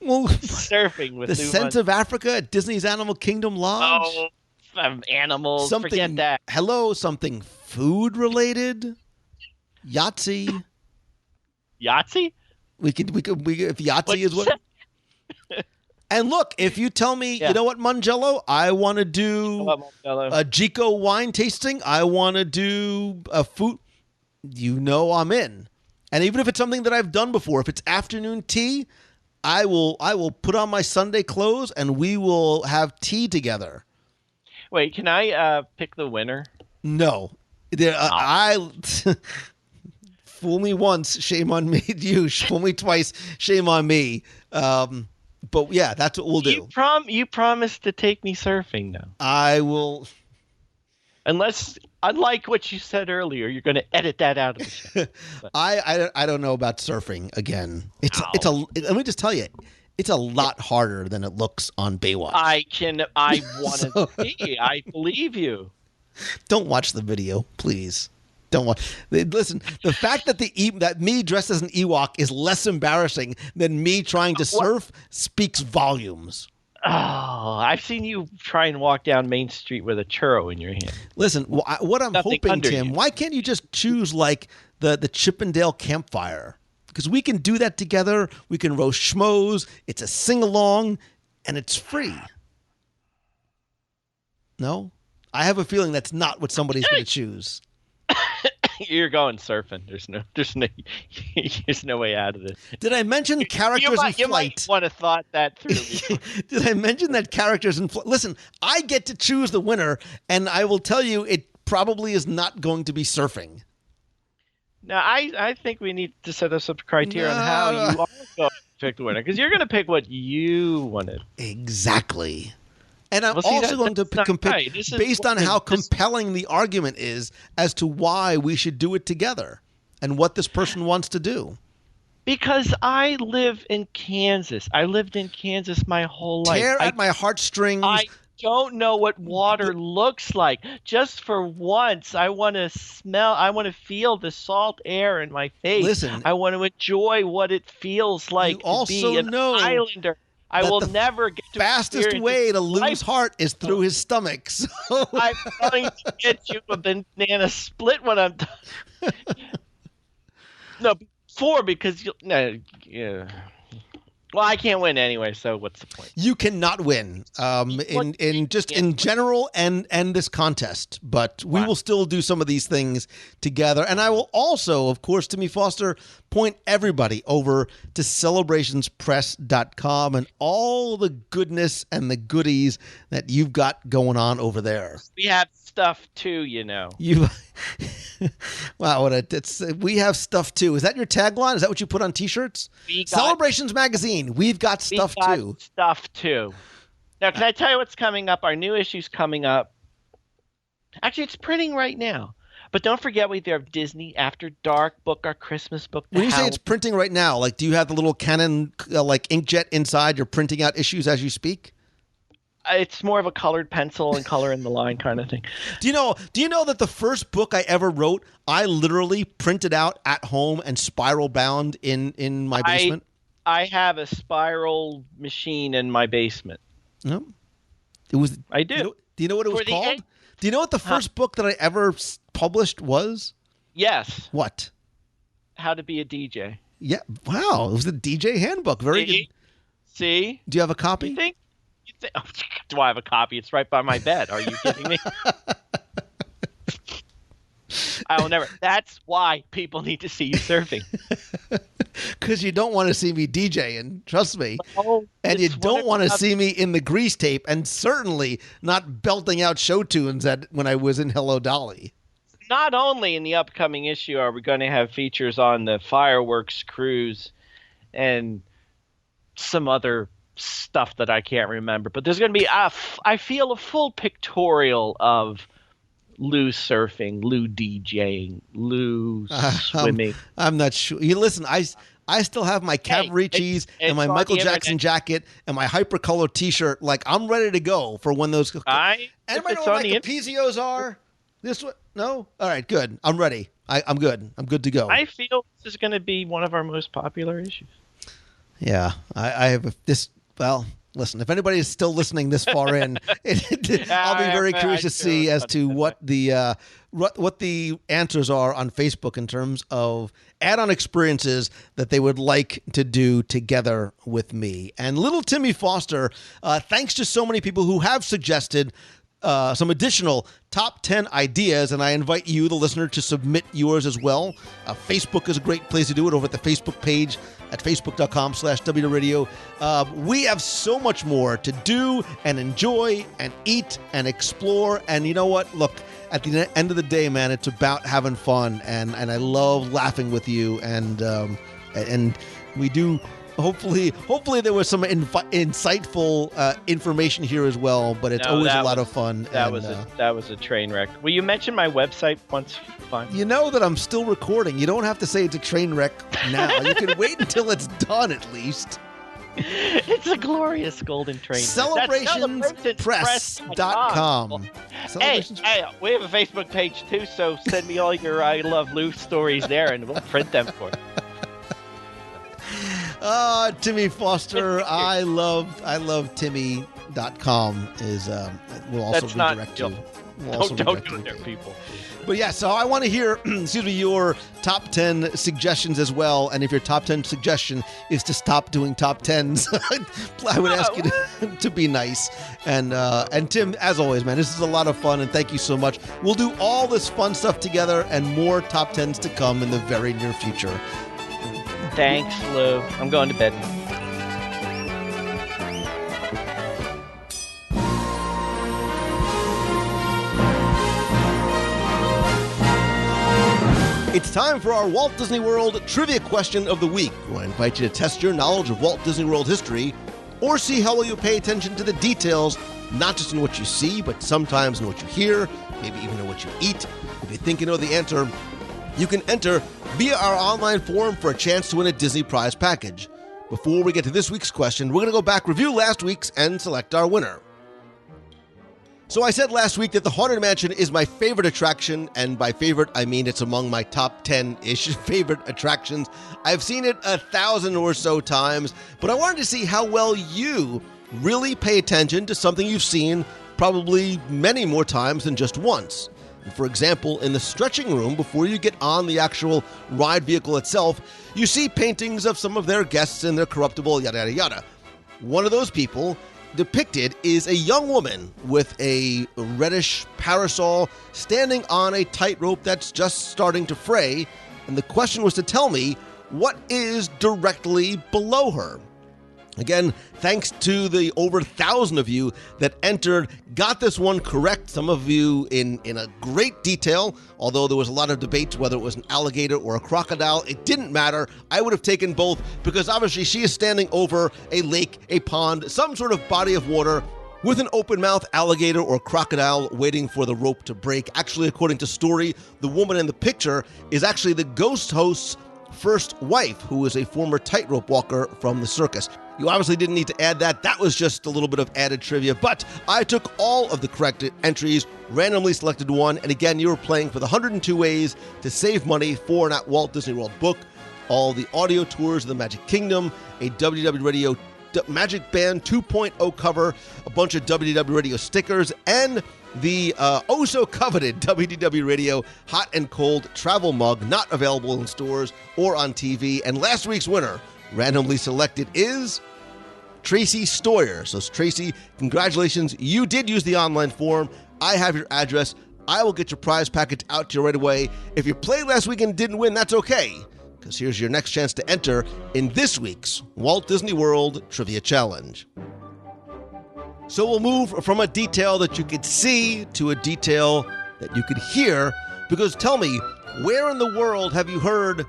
Well, surfing with the Scent of Africa at Disney's Animal Kingdom Lodge. Oh, animals. Forget that. Hello, something food related. Yahtzee. Yahtzee? We could if Yahtzee is what. And look, if you tell me, you know what, Mongello, I want to do a Chico wine tasting. I want to do a food. You know I'm in. And even if it's something that I've done before, if it's afternoon tea, I will put on my Sunday clothes and we will have tea together. Wait, can I pick the winner? No. Fool me once, shame on me. You fool me twice, shame on me. But yeah, that's what we'll do. You promised to take me surfing, though. I will. Unless, unlike what you said earlier, you're going to edit that out of the show. I don't know about surfing again. Let me just tell you, it's a lot harder than it looks on Baywatch. I want to see. I believe you. Don't watch the video, please. Don't watch. Listen, the fact that me dressed as an Ewok is less embarrassing than me trying to surf speaks volumes. Oh, I've seen you try and walk down Main Street with a churro in your hand. Listen, what I'm hoping, Tim, why can't you just choose like the Chippendale campfire? Because we can do that together. We can roast schmoes. It's a sing-along, and it's free. No? I have a feeling that's not what somebody's going to choose. You're going surfing. There's no way out of this. Did I mention characters in flight? You might want to thought that through. Did I mention that characters in flight? Listen, I get to choose the winner, and I will tell you it probably is not going to be surfing. Now, I think we need to set us up criteria on how you are going to pick the winner, because you're going to pick what you wanted. Exactly. And I'm also going to compare based on how compelling the argument is as to why we should do it together and what this person wants to do. Because I live in Kansas. I lived in Kansas my whole life. Tear at my heartstrings. I don't know what water looks like. Just for once, I want to feel the salt air in my face. Listen, I want to enjoy what it feels like to be an islander. I will never get to fastest way to lose heart is through his stomach. So. I'm going to get you a banana split when I'm done. No, because yeah. Well, I can't win anyway, so what's the point? You cannot win in general and this contest, but we will still do some of these things together. And I will also, of course, Timmy Foster, point everybody over to celebrationspress.com and all the goodness and the goodies that you've got going on over there. We have stuff too, you know. Wow, we have stuff too. Is that your tagline? Is that what you put on T-shirts? Celebrations Magazine. We've got stuff too. Stuff too. Now, can I tell you what's coming up? Our new issue's coming up. Actually, it's printing right now. But don't forget, we have Disney After Dark book, our Christmas book. When you say it's printing right now, like, do you have the little Canon inkjet inside? You're printing out issues as you speak? It's more of a colored pencil and color in the line kind of thing. Do you know that the first book I ever wrote, I literally printed out at home and spiral bound in my basement? I have a spiral machine in my basement. No, it was. I do. Do you know what it was called? Do you know what the first book that I ever published was? Yes. What? How to be a DJ. Yeah. Wow. It was the DJ handbook. Very good. See? Do you have a copy? You think? Oh, do I have a copy? It's right by my bed. Are you kidding me? I will never. That's why people need to see you surfing. Because you don't want to see me DJing, trust me. Oh, and you don't want to see me in the grease tape, and certainly not belting out show tunes when I was in Hello Dolly. Not only in the upcoming issue are we going to have features on the fireworks cruise and some other stuff that I can't remember, but there's going to be I feel a full pictorial of Lou surfing, Lou DJing, Lou swimming. I'm not sure. You listen, I still have my Cavariccis and my Michael Jackson jacket and my hypercolor T-shirt. Like, I'm ready to go for when those. Anybody know what my Capizios are? This one? No. All right, good. I'm ready. I'm good. I'm good to go. I feel this is going to be one of our most popular issues. Yeah, I have this. Well, listen, if anybody is still listening this far in, I'll be very curious to see as to what the answers are on Facebook in terms of add-on experiences that they would like to do together with me. And little Timmy Foster, thanks to so many people who have suggested some additional top 10 ideas, and I invite you, the listener, to submit yours as well. Facebook is a great place to do it, over at the Facebook page at facebook.com/WDW Radio. We have so much more to do and enjoy and eat and explore. And you know what? Look, at the end of the day, man, it's about having fun, and I love laughing with you, and we do. Hopefully there was some insightful information here as well, but it's always a lot of fun. That was a train wreck. Will you mention my website once? Fine. You know that I'm still recording. You don't have to say it's a train wreck now. You can wait until it's done at least. It's a glorious golden train. Celebrationspress.com. Hey, we have a Facebook page too, so send me all your I Love Lou stories there, and we'll print them for you. Timmy Foster, I love Timmy.com is will also redirect you. Don't go there, people. But yeah, so I want to hear, your top 10 suggestions as well. And if your top 10 suggestion is to stop doing top 10s, I would ask you to be nice. And Tim, as always, man, this is a lot of fun, and thank you so much. We'll do all this fun stuff together, and more top 10s to come in the very near future. Thanks, Lou. I'm going to bed. It's time for our Walt Disney World Trivia Question of the Week, where I invite you to test your knowledge of Walt Disney World history, or see how well you pay attention to the details, not just in what you see, but sometimes in what you hear, maybe even in what you eat. If you think you know the answer, you can enter via our online forum for a chance to win a Disney prize package. Before we get to this week's question, we're going to go back, review last week's, and select our winner. So I said last week that the Haunted Mansion is my favorite attraction, and by favorite, I mean it's among my top 10-ish favorite attractions. I've seen it 1,000 or so times, but I wanted to see how well you really pay attention to something you've seen probably many more times than just once. For example, in the stretching room, before you get on the actual ride vehicle itself, you see paintings of some of their guests in their corruptible, yada, yada, yada. One of those people depicted is a young woman with a reddish parasol standing on a tightrope that's just starting to fray, and the question was to tell me what is directly below her. Again, thanks to the over 1,000 of you that entered, got this one correct. Some of you in a great detail, although there was a lot of debate whether it was an alligator or a crocodile. It didn't matter. I would have taken both, because obviously she is standing over a lake, a pond, some sort of body of water with an open mouth alligator or crocodile waiting for the rope to break. Actually, according to story, the woman in the picture is actually the ghost host's first wife, who is a former tightrope walker from the circus. You obviously didn't need to add that. That was just a little bit of added trivia, but I took all of the correct entries, randomly selected one, and again, you were playing for the 102 ways to save money for an at Walt Disney World book, all the audio tours of the Magic Kingdom, a WDW Radio Magic Band 2.0 cover, a bunch of WDW Radio stickers, and the oh-so-coveted WDW Radio Hot and Cold Travel Mug, not available in stores or on TV. And last week's winner, randomly selected, is Tracy Stoyer. So, Tracy, congratulations. You did use the online form. I have your address. I will get your prize package out to you right away. If you played last week and didn't win, that's okay, because here's your next chance to enter in this week's Walt Disney World Trivia Challenge. So we'll move from a detail that you could see to a detail that you could hear, because tell me, where in the world have you heard?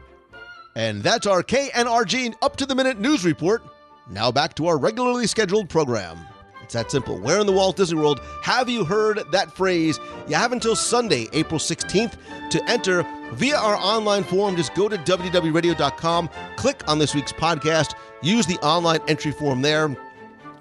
And that's our KNRG up-to-the-minute news report. Now back to our regularly scheduled program. It's that simple. Where in the Walt Disney World have you heard that phrase? You have until Sunday, April 16th, to enter via our online forum. Just go to WDWRadio.com, click on this week's podcast, use the online entry form there.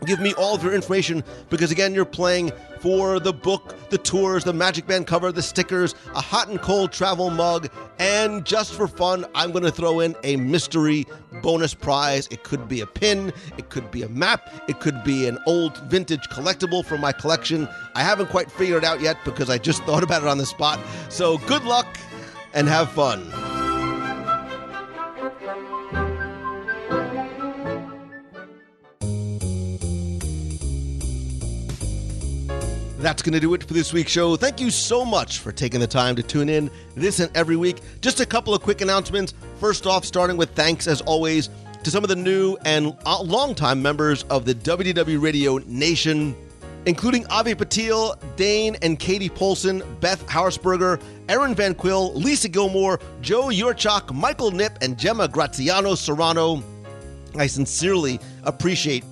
Give me all of your information, because again, you're playing for the book, the tours, the Magic Band cover, the stickers, a hot and cold travel mug, and just for fun, I'm going to throw in a mystery bonus prize. It could be a pin, it could be a map, it could be an old vintage collectible from my collection. I haven't quite figured it out yet, because I just thought about it on the spot. So good luck and have fun. That's going to do it for this week's show. Thank you so much for taking the time to tune in this and every week. Just a couple of quick announcements. First off, starting with thanks, as always, to some of the new and longtime members of the WDW Radio Nation, including Avi Patil, Dane and Katie Polson, Beth Hauersberger, Erin Van Quill, Lisa Gilmore, Joe Yurchak, Michael Nip, and Gemma Graziano Serrano. I sincerely appreciate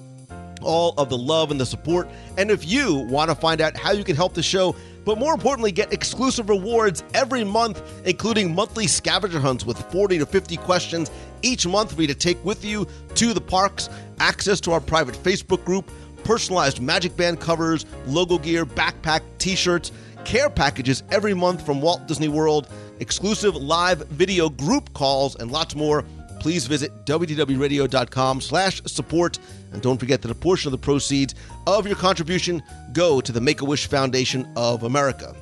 all of the love and the support. And if you want to find out how you can help the show, but more importantly, get exclusive rewards every month, including monthly scavenger hunts with 40 to 50 questions each month for you to take with you to the parks, access to our private Facebook group, personalized Magic Band covers, logo gear, backpack, t-shirts, care packages every month from Walt Disney World, exclusive live video group calls, and lots more, please visit wdwradio.com/support. And don't forget that a portion of the proceeds of your contribution go to the Make-A-Wish Foundation of America.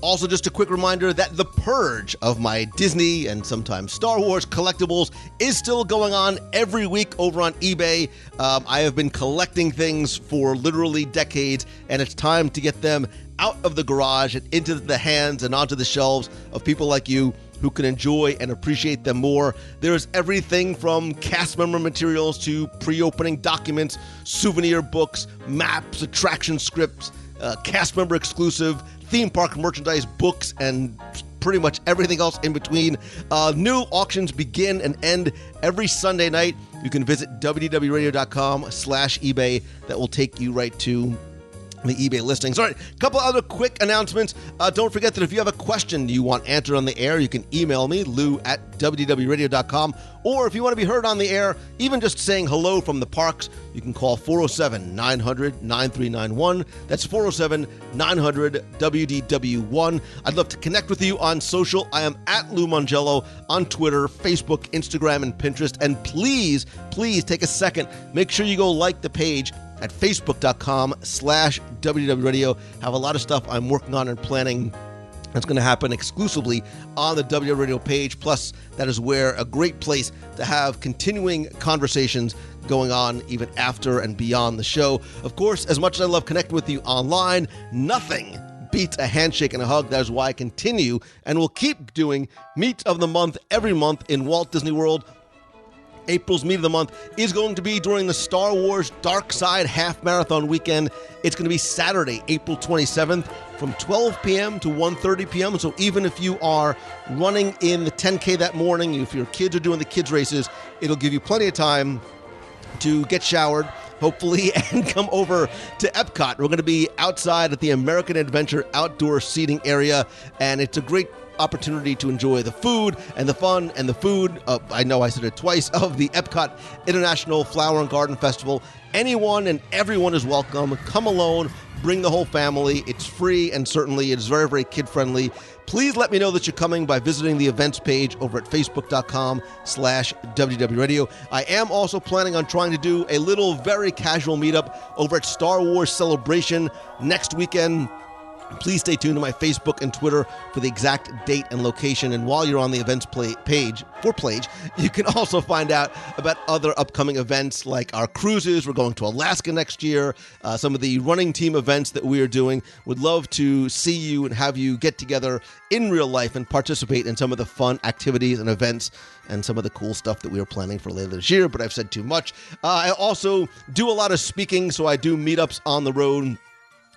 Also, just a quick reminder that the purge of my Disney and sometimes Star Wars collectibles is still going on every week over on eBay. I have been collecting things for literally decades, and it's time to get them out of the garage and into the hands and onto the shelves of people like you who can enjoy and appreciate them more. There's everything from cast member materials to pre-opening documents, souvenir books, maps, attraction scripts, cast member exclusive, theme park merchandise, books, and pretty much everything else in between. New auctions begin and end every Sunday night. You can visit wdwradio.com/eBay. That will take you right to the eBay listings. All right, a couple other quick announcements. Don't forget that if you have a question you want answered on the air, you can email me, lou@wdwradio.com. Or if you want to be heard on the air, even just saying hello from the parks, you can call 407-900-9391. That's 407-900-WDW1. I'd love to connect with you on social. I am at Lou Mongello on Twitter, Facebook, Instagram, and Pinterest. And please take a second. Make sure you go like the page at facebook.com/WDW Radio. Have a lot of stuff I'm working on and planning that's going to happen exclusively on the WDW Radio page. Plus, that is where a great place to have continuing conversations going on even after and beyond the show. Of course, as much as I love connecting with you online, nothing beats a handshake and a hug. That is why I continue and will keep doing Meet of the Month every month in Walt Disney World. April's Meet of the Month is going to be during the Star Wars Dark Side Half Marathon weekend. It's going to be Saturday, April 27th from 12 p.m. to 1:30 p.m. So even if you are running in the 10K that morning, if your kids are doing the kids races, it'll give you plenty of time to get showered, hopefully, and come over to Epcot. We're going to be outside at the American Adventure outdoor seating area, and it's a great opportunity to enjoy the food and the fun and the food. I know I said it twice, of the Epcot International Flower and Garden Festival. Anyone and everyone is welcome. Come alone, bring the whole family. It's free, and certainly it is very, very kid-friendly. Please let me know that you're coming by visiting the events page over at facebook.com/WDW Radio. I am also planning on trying to do a little very casual meetup over at Star Wars Celebration next weekend. Please stay tuned to my Facebook and Twitter for the exact date and location. And while you're on the events page, you can also find out about other upcoming events like our cruises. We're going to Alaska next year, some of the running team events that we are doing. Would love to see you and have you get together in real life and participate in some of the fun activities and events and some of the cool stuff that we are planning for later this year, but I've said too much. I also do a lot of speaking, so I do meetups on the road.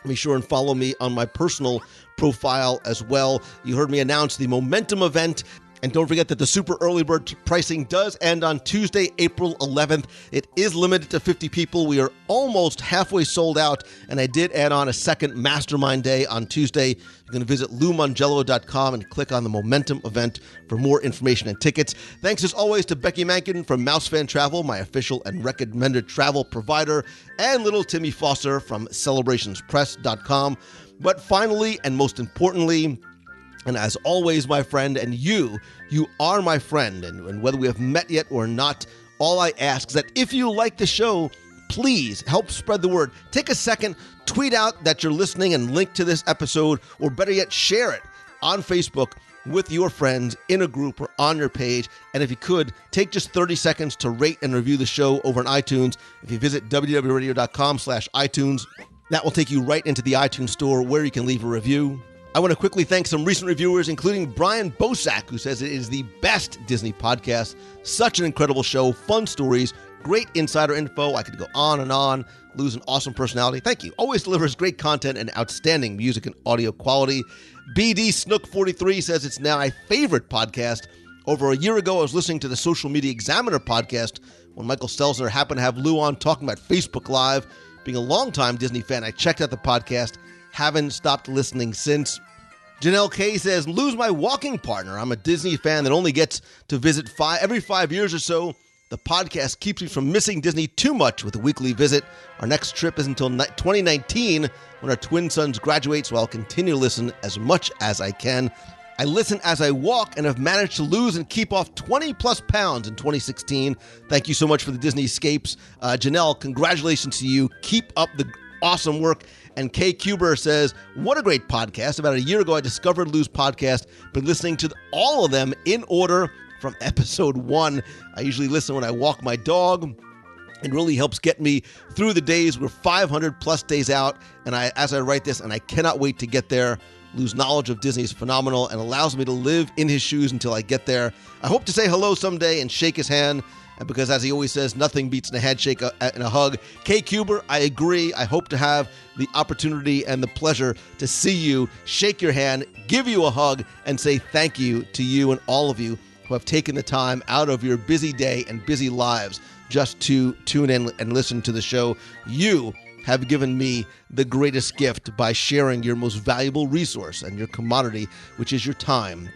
Be sure and follow me on my personal profile as well. You heard me announce the Momentum event. And don't forget that the super early bird pricing does end on Tuesday, April 11th. It is limited to 50 people. We are almost halfway sold out, and I did add on a second mastermind day on Tuesday. You can visit LouMongello.com and click on the Momentum event for more information and tickets. Thanks as always to Becky Mankin from Mousefan Travel, my official and recommended travel provider, and little Timmy Foster from CelebrationsPress.com. But finally, and most importantly, and as always, my friend, and you are my friend, and whether we have met yet or not, all I ask is that if you like the show, please help spread the word. Take a second, tweet out that you're listening and link to this episode, or better yet, share it on Facebook with your friends in a group or on your page. And if you could, take just 30 seconds to rate and review the show over on iTunes. If you visit wdwradio.com/iTunes, That will take you right into the iTunes store where you can leave a review. I want to quickly thank some recent reviewers, including Brian Bosak, who says it is the best Disney podcast. Such an incredible show, fun stories, great insider info. I could go on and on. Lou's an awesome personality. Thank you. Always delivers great content and outstanding music and audio quality. BD Snook 43 says it's now my favorite podcast. Over a year ago, I was listening to the Social Media Examiner podcast when Michael Stelzner happened to have Lou on talking about Facebook Live. Being a longtime Disney fan, I checked out the podcast. Haven't stopped listening since. Janelle K says, Lou's my walking partner. I'm a Disney fan that only gets to visit every 5 years or so. The podcast keeps me from missing Disney too much with a weekly visit. Our next trip is until 2019 when our twin sons graduate, so I'll continue to listen as much as I can. I listen as I walk and have managed to lose and keep off 20 plus pounds in 2016. Thank you so much for the Disney escapes. Janelle, congratulations to you. Keep up the awesome work. And Kay Kuber says, what a great podcast. About a year ago, I discovered Lou's podcast. Been listening to all of them in order from episode 1. I usually listen when I walk my dog. It really helps get me through the days. We're 500 plus days out. And as I write this, and I cannot wait to get there. Lou's knowledge of Disney is phenomenal and allows me to live in his shoes until I get there. I hope to say hello someday and shake his hand. And because, as he always says, nothing beats a handshake and a hug. Kay Kuber, I agree. I hope to have the opportunity and the pleasure to see you, shake your hand, give you a hug, and say thank you to you and all of you who have taken the time out of your busy day and busy lives just to tune in and listen to the show. You have given me the greatest gift by sharing your most valuable resource and your commodity, which is your time.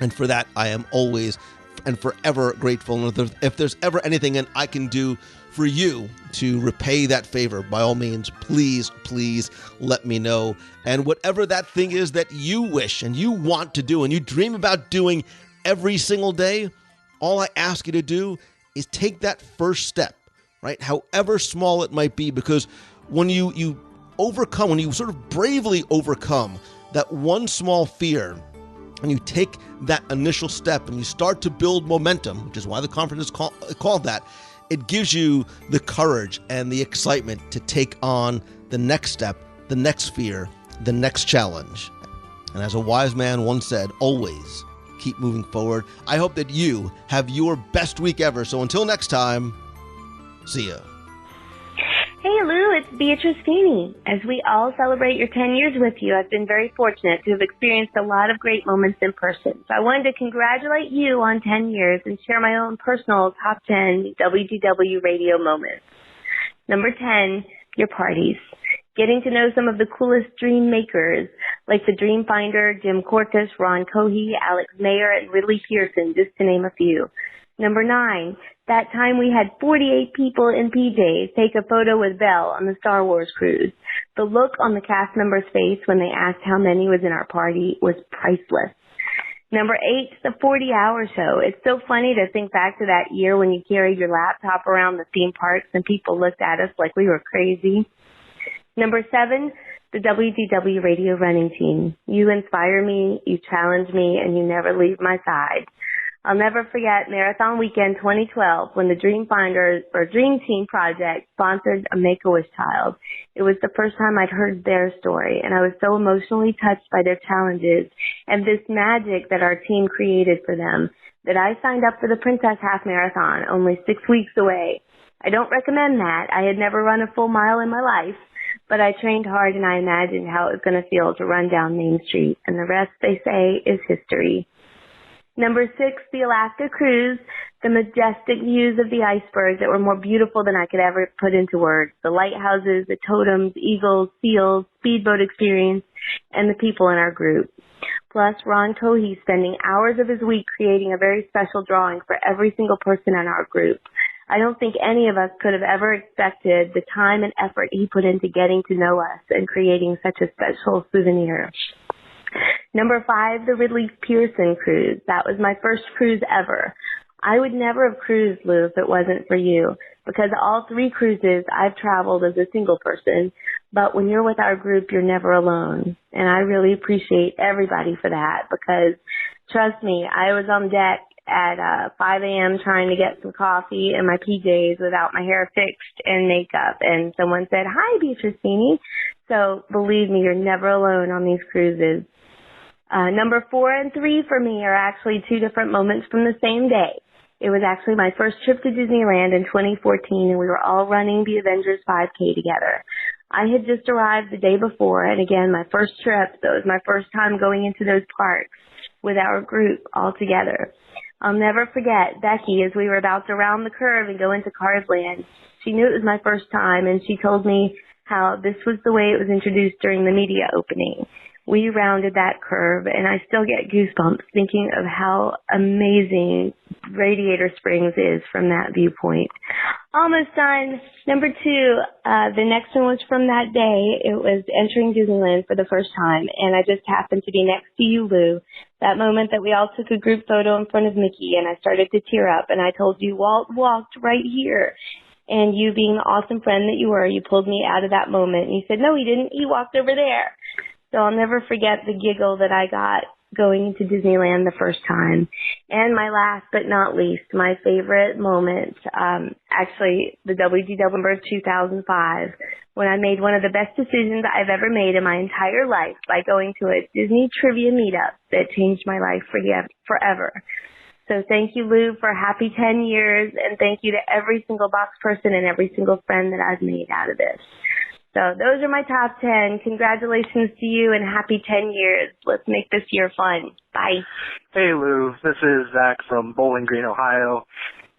And for that, I am always and forever grateful. And if there's ever anything I can do for you to repay that favor, by all means, please let me know. And whatever that thing is that you wish and you want to do and you dream about doing every single day, all I ask you to do is take that first step, right? However small it might be, because when you sort of bravely overcome that one small fear, and you take that initial step and you start to build momentum, which is why the conference is called that, it gives you the courage and the excitement to take on the next step, the next fear, the next challenge. And as a wise man once said, always keep moving forward. I hope that you have your best week ever. So until next time, see ya. Hey Lou, it's Beatrice Feeney. As we all celebrate your 10 years with you, I've been very fortunate to have experienced a lot of great moments in person. So I wanted to congratulate you on 10 years and share my own personal top 10 WDW Radio moments. Number 10, your parties. Getting to know some of the coolest dream makers, like the Dream Finder, Jim Corcus, Ron Cohey, Alex Mayer, and Ridley Pearson, just to name a few. Number 9, that time we had 48 people in PJs take a photo with Belle on the Star Wars cruise. The look on the cast member's face when they asked how many was in our party was priceless. Number 8, the 40-hour show. It's so funny to think back to that year when you carried your laptop around the theme parks and people looked at us like we were crazy. Number 7, the WDW Radio running team. You inspire me, you challenge me, and you never leave my side. I'll never forget Marathon Weekend 2012 when the Dream Team Project sponsored a Make-A-Wish child. It was the first time I'd heard their story, and I was so emotionally touched by their challenges and this magic that our team created for them that I signed up for the Princess Half Marathon, only 6 weeks away. I don't recommend that. I had never run a full mile in my life, but I trained hard and I imagined how it was going to feel to run down Main Street, and the rest, they say, is history. Number 6, the Alaska cruise, the majestic views of the iceberg that were more beautiful than I could ever put into words. The lighthouses, the totems, eagles, seals, speedboat experience, and the people in our group. Plus, Ron Cohey spending hours of his week creating a very special drawing for every single person in our group. I don't think any of us could have ever expected the time and effort he put into getting to know us and creating such a special souvenir. Number 5, the Ridley Pearson cruise. That was my first cruise ever. I would never have cruised, Lou, if it wasn't for you, because all 3 cruises I've traveled as a single person, but when you're with our group, you're never alone. And I really appreciate everybody for that, because trust me, I was on deck at 5 a.m. trying to get some coffee in my PJs without my hair fixed and makeup. And someone said, "Hi, Beatrice Feeney." So believe me, you're never alone on these cruises. Number 4 and 3 for me are actually 2 different moments from the same day. It was actually my first trip to Disneyland in 2014, and we were all running the Avengers 5K together. I had just arrived the day before, and again, my first trip, so it was my first time going into those parks with our group all together. I'll never forget Becky as we were about to round the curve and go into Cars Land. She knew it was my first time, and she told me how this was the way it was introduced during the media opening. We rounded that curve, and I still get goosebumps thinking of how amazing Radiator Springs is from that viewpoint. Almost done. Number 2, the next one was from that day. It was entering Disneyland for the first time, and I just happened to be next to you, Lou. That moment that we all took a group photo in front of Mickey, and I started to tear up, and I told you Walt walked right here. And you being the awesome friend that you were, you pulled me out of that moment, and you said, "No, he didn't. He walked over there." So I'll never forget the giggle that I got going into Disneyland the first time. And my last but not least, my favorite moment, actually the WDW number 2005, when I made one of the best decisions I've ever made in my entire life by going to a Disney trivia meetup that changed my life forever. So thank you, Lou, for a happy 10 years, and thank you to every single box person and every single friend that I've made out of this. So those are my top 10. Congratulations to you and happy 10 years. Let's make this year fun. Bye. Hey, Lou. This is Zach from Bowling Green, Ohio.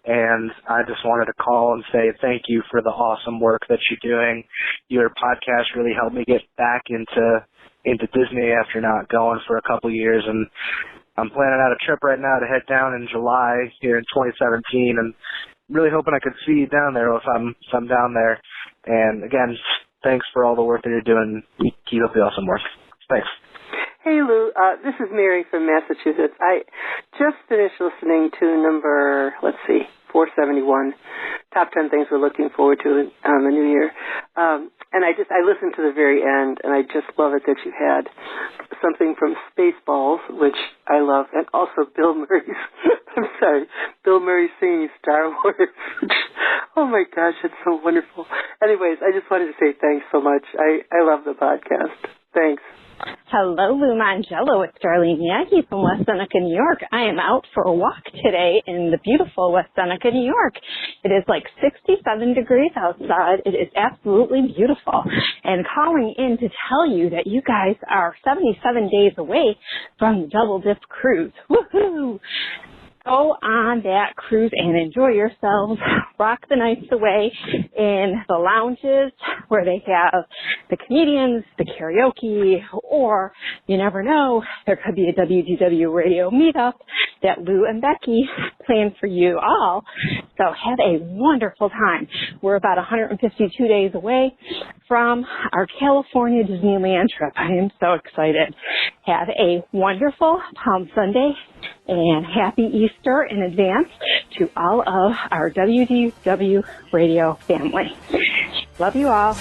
And I just wanted to call and say thank you for the awesome work that you're doing. Your podcast really helped me get back into Disney after not going for a couple years. And I'm planning out a trip right now to head down in July here in 2017. And really hoping I could see you down there if I'm down there. And again, thanks for all the work that you're doing. Keep up the awesome work. Thanks. Hey, Lou. This is Mary from Massachusetts. I just finished listening to number, 471, Top 10 Things We're Looking Forward to in the New Year. And I listened to the very end, and I just love it that you had something from Spaceballs, which I love, and also Bill Murray's singing Star Wars. Oh, my gosh, it's so wonderful. Anyways, I just wanted to say thanks so much. I love the podcast. Thanks. Hello, Lou Mongello. It's Darlene Yagi from West Seneca, New York. I am out for a walk today in the beautiful West Seneca, New York. It is like 67 degrees outside. It is absolutely beautiful. And calling in to tell you that you guys are 77 days away from the Double Dip Cruise. Woohoo! Go on that cruise and enjoy yourselves. Rock the nights away in the lounges where they have the comedians, the karaoke, or you never know, there could be a WDW Radio meetup that Lou and Becky plan for you all. So have a wonderful time. We're about 152 days away from our California Disneyland trip. I am so excited. Have a wonderful Palm Sunday and happy Easter in advance to all of our WDW Radio family. Love you all.